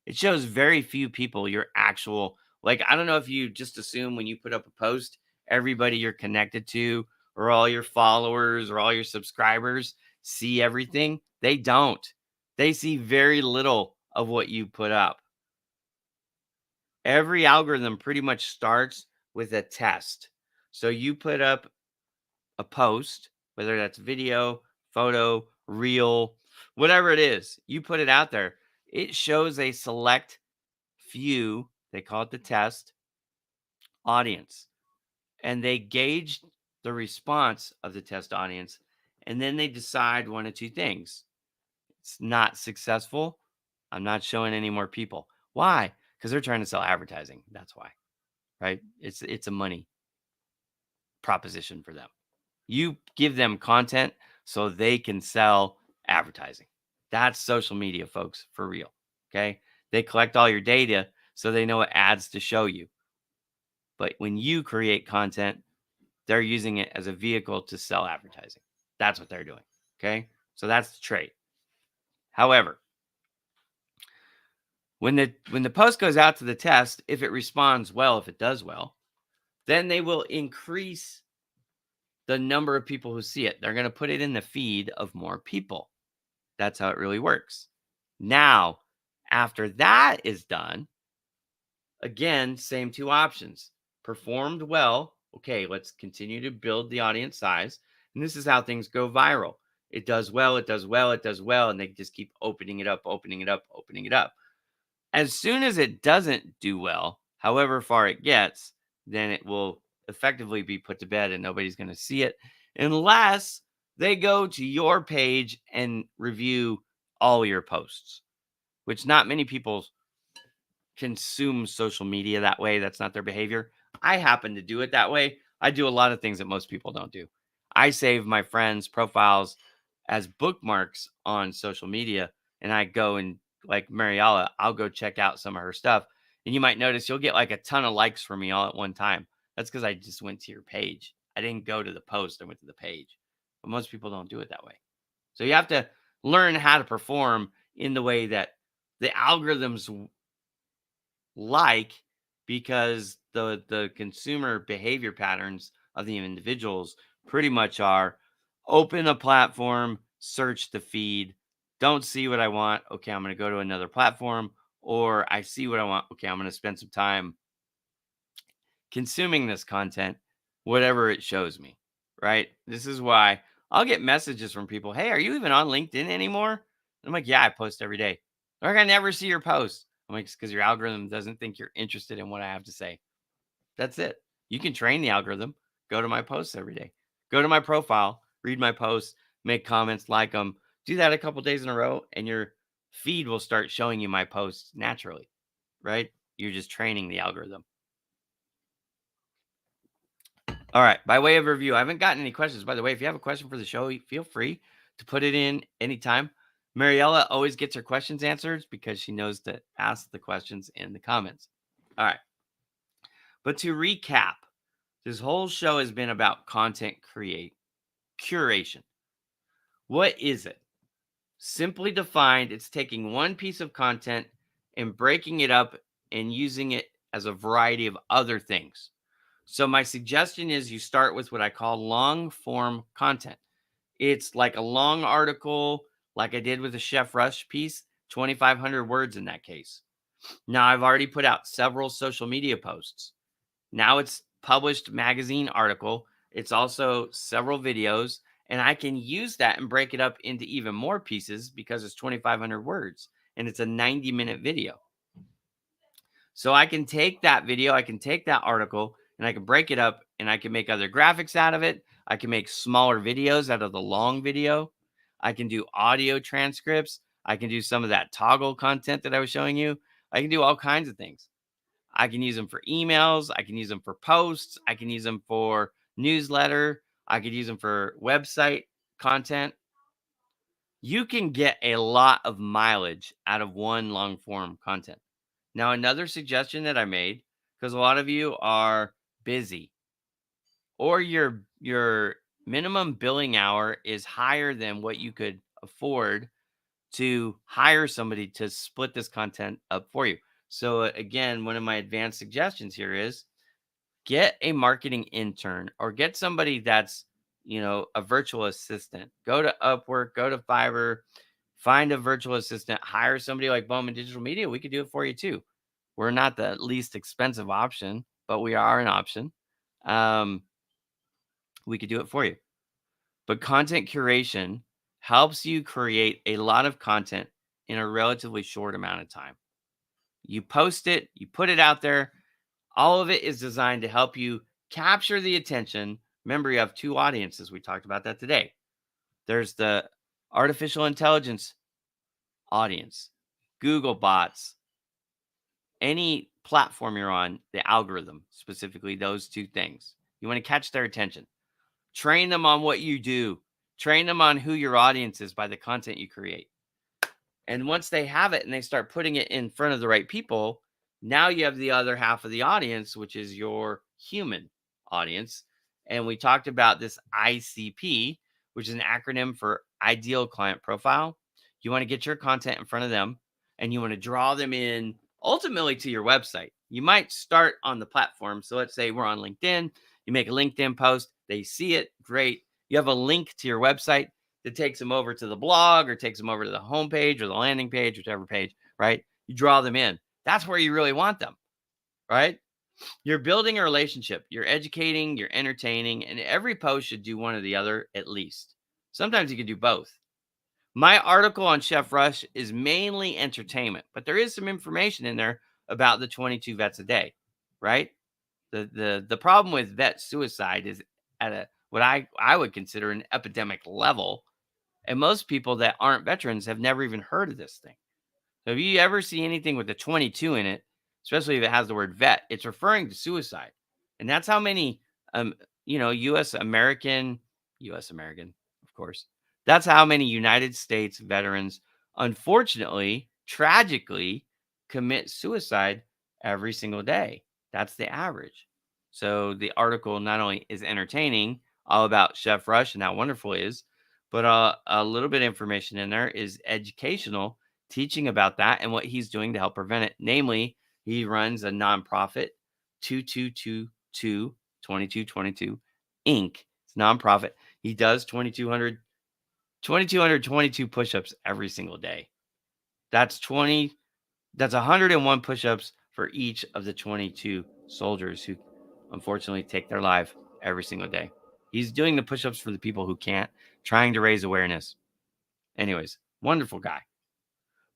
It shows very few people your actual, like, I don't know if you just assume when you put up a post, everybody you're connected to or all your followers or all your subscribers see everything. They don't. They see very little of what you put up. Every algorithm pretty much starts with a test. So you put up a post, whether that's video, photo, reel, whatever it is, you put it out there. It shows a select few, they call it the test audience, and they gauge the response of the test audience. And then they decide one of two things. It's not successful. I'm not showing any more people. Why? Because they're trying to sell advertising. That's why, right? It's a money proposition for them. You give them content so they can sell advertising. That's social media, folks, for real. Okay. They collect all your data so they know what ads to show you. But when you create content, they're using it as a vehicle to sell advertising. That's what they're doing. Okay. So that's the trait. However, when the post goes out to the test, if it responds well, if it does well, then they will increase the number of people who see it. They're going to put it in the feed of more people. That's how it really works. Now, after that is done, again, same two options. Performed well. Okay, let's continue to build the audience size. And this is how things go viral. It does well, it does well, it does well. And they just keep opening it up, opening it up, opening it up. As soon as it doesn't do well, however far it gets, then it will effectively be put to bed and nobody's going to see it unless they go to your page and review all your posts, which not many people consume social media that way. That's not their behavior. I happen to do it that way. I do a lot of things that most people don't do. I save my friends' profiles as bookmarks on social media, and I go and, like Mariella, I'll go check out some of her stuff. And you might notice you'll get like a ton of likes from me all at one time. That's because I just went to your page. I didn't go to the post, I went to the page. But most people don't do it that way. So you have to learn how to perform in the way that the algorithms like, because the consumer behavior patterns of the individuals pretty much are: open a platform, search the feed, don't see what I want, okay, I'm going to go to another platform, or I see what I want, okay, I'm going to spend some time consuming this content, whatever it shows me, right? This is why I'll get messages from people. Hey, are you even on LinkedIn anymore? And I'm like, yeah, I post every day. They're like, I never see your posts. I'm like, it's because your algorithm doesn't think you're interested in what I have to say. That's it. You can train the algorithm. Go to my posts every day. Go to my profile, read my posts, make comments, like them. Do that a couple days in a row, and your feed will start showing you my posts naturally, right? You're just training the algorithm. All right. By way of review, I haven't gotten any questions. By the way, if you have a question for the show, feel free to put it in anytime. Mariella always gets her questions answered because she knows to ask the questions in the comments. All right. But to recap, this whole show has been about content curation. What is it? Simply defined, it's taking one piece of content and breaking it up and using it as a variety of other things. So my suggestion is you start with what I call long form content. It's like a long article, like I did with the Chef Rush piece, 2,500 words in that case. Now I've already put out several social media posts. Now it's published magazine article. It's also several videos, and I can use that and break it up into even more pieces because it's 2,500 words and it's a 90-minute video. So I can take that video, I can take that article, and I can break it up, and I can make other graphics out of it. I can make smaller videos out of the long video. I can do audio transcripts. I can do some of that toggle content that I was showing you. I can do all kinds of things. I can use them for emails. I can use them for posts. I can use them for newsletter. I could use them for website content. You can get a lot of mileage out of one long form content. Now, another suggestion that I made, because a lot of you are busy or your minimum billing hour is higher than what you could afford to hire somebody to split this content up for you. So again, one of my advanced suggestions here is get a marketing intern or get somebody that's, a virtual assistant. Go to Upwork, go to Fiverr, find a virtual assistant, hire somebody like Bowman Digital Media. We could do it for you too. We're not the least expensive option, but we are an option. We could do it for you. But content curation helps you create a lot of content in a relatively short amount of time. You post it, you put it out there. All of it is designed to help you capture the attention. Remember, you have two audiences. We talked about that today. There's the artificial intelligence audience, Google bots, any platform you're on, the algorithm, specifically those two things. You want to catch their attention. Train them on what you do. Train them on who your audience is by the content you create. And once they have it and they start putting it in front of the right people, now you have the other half of the audience, which is your human audience. And we talked about this ICP, which is an acronym for Ideal Client Profile. You want to get your content in front of them and you want to draw them in ultimately to your website. You might start on the platform. So let's say we're on LinkedIn. You make a LinkedIn post. They see it. Great. You have a link to your website that takes them over to the blog or takes them over to the homepage or the landing page, whichever page, right? You draw them in. That's where you really want them, right? You're building a relationship. You're educating, you're entertaining, and every post should do one or the other at least. Sometimes you can do both. My article on Chef Rush is mainly entertainment, but there is some information in there about the 22 vets a day, right? The problem with vet suicide is at what I would consider an epidemic level. And most people that aren't veterans have never even heard of this thing. So if you ever see anything with the 22 in it, especially if it has the word vet, it's referring to suicide. And that's how many, US American, of course, that's how many United States veterans, unfortunately, tragically, commit suicide every single day. That's the average. So the article not only is entertaining, all about Chef Rush and how wonderful it is, but a little bit of information in there is educational, teaching about that and what he's doing to help prevent it. Namely, he runs a nonprofit, 2222 Inc. It's nonprofit. He does 2,222 push-ups every single day. That's 101 push-ups for each of the 22 soldiers who unfortunately take their life every single day. He's doing the push-ups for the people who can't, trying to raise awareness. Anyways, wonderful guy.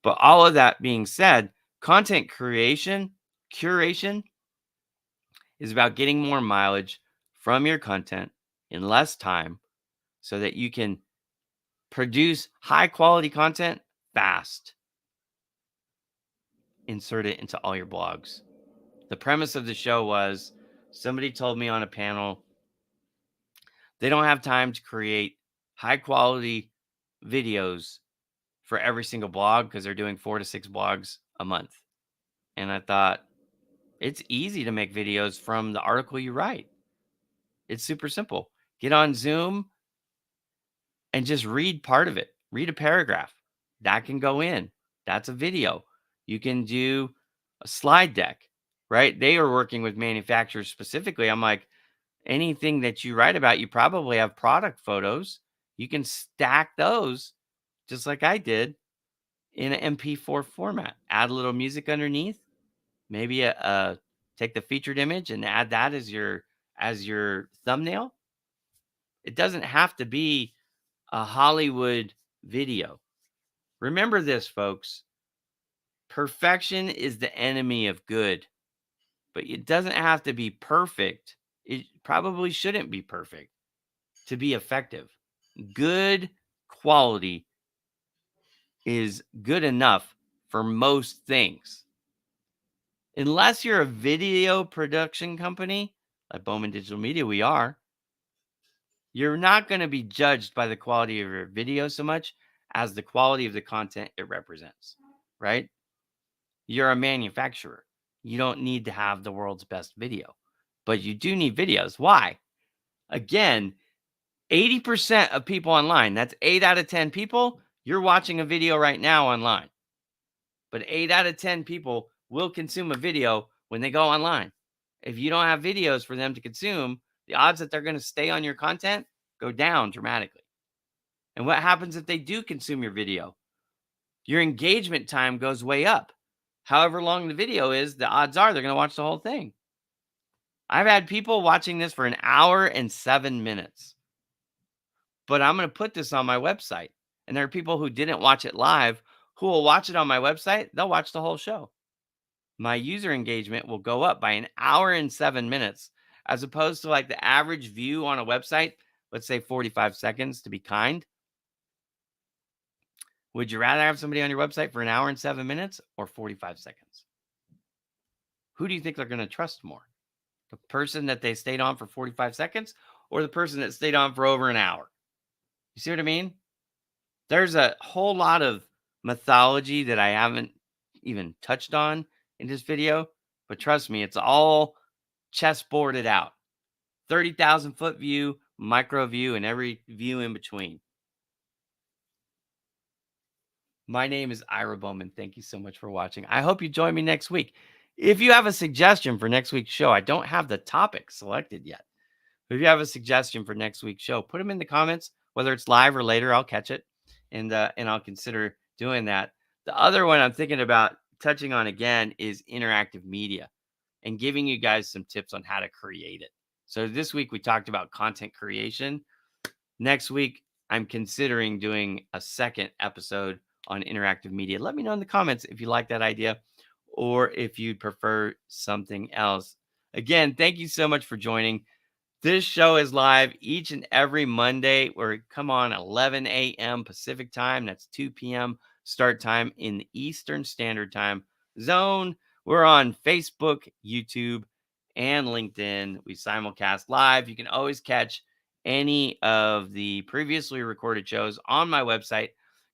But all of that being said, content curation is about getting more mileage from your content in less time so that you can produce high quality content fast. Insert it into all your blogs. The premise of the show was somebody told me on a panel they don't have time to create high quality videos for every single blog because they're doing 4 to 6 blogs a month. And I thought, it's easy to make videos from the article you write. It's super simple. Get on Zoom and just read part of it. Read a paragraph. That can go in. That's a video. You can do a slide deck, right? They are working with manufacturers specifically. I'm like, anything that you write about, you probably have product photos. You can stack those just like I did in an MP4 format. Add a little music underneath. Maybe take the featured image and add that as your thumbnail. It doesn't have to be a Hollywood video. Remember this, folks. Perfection is the enemy of good, but it doesn't have to be perfect. It probably shouldn't be perfect to be effective. Good quality is good enough for most things. Unless you're a video production company, like Bowman Digital Media, we are, you're not going to be judged by the quality of your video so much as the quality of the content it represents, right? You're a manufacturer. You don't need to have the world's best video, but you do need videos. Why? Again, 80% of people online, that's 8 out of 10 people, You're watching a video right now online, but 8 out of 10 people will consume a video when they go online. If you don't have videos for them to consume, the odds that they're going to stay on your content go down dramatically. And what happens if they do consume your video? Your engagement time goes way up. However long the video is, the odds are they're going to watch the whole thing. I've had people watching this for 1 hour and 7 minutes. But I'm going to put this on my website. And there are people who didn't watch it live who will watch it on my website. They'll watch the whole show. My user engagement will go up by 1 hour and 7 minutes, as opposed to like the average view on a website, let's say 45 seconds to be kind. Would you rather have somebody on your website for 1 hour and 7 minutes or 45 seconds? Who do you think they're going to trust more? The person that they stayed on for 45 seconds or the person that stayed on for over 1 hour? You see what I mean? There's a whole lot of mythology that I haven't even touched on in this video, but trust me, it's all chessboarded out. 30,000 foot view, micro view, and every view in between. My name is Ira Bowman. Thank you so much for watching. I hope you join me next week. If you have a suggestion for next week's show, I don't have the topic selected yet. But if you have a suggestion for next week's show, put them in the comments, whether it's live or later, I'll catch it. And I'll consider doing that. The other one I'm thinking about touching on again is interactive media and giving you guys some tips on how to create it. So this week we talked about content creation. Next week, I'm considering doing a second episode on interactive media. Let me know in the comments if you like that idea or if you'd prefer something else. Again, thank you so much for joining. This show is live each and every Monday. We come on 11 a.m. Pacific time. That's 2 p.m. start time in the Eastern Standard Time zone. We're on Facebook, YouTube, and LinkedIn. We simulcast live. You can always catch any of the previously recorded shows on my website.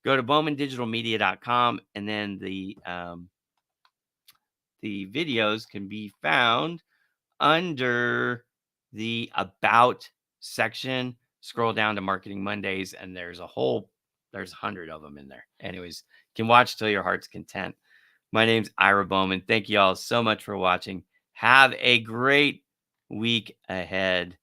Go to bowmandigitalmedia.com, and then the videos can be found under the About section. Scroll down to Marketing Mondays, and there's 100 of them in there. Anyways, you can watch till your heart's content. My name's Ira Bowman. Thank you all so much for watching. Have a great week ahead.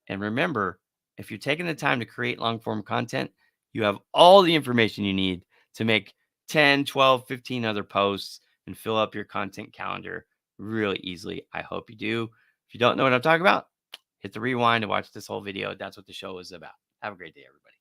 And remember, if you're taking the time to create long-form content, you have all the information you need to make 10, 12, 15 other posts and fill up your content calendar really easily. I hope you do. If you don't know what I'm talking about, hit the rewind and watch this whole video. That's what the show is about. Have a great day, everybody.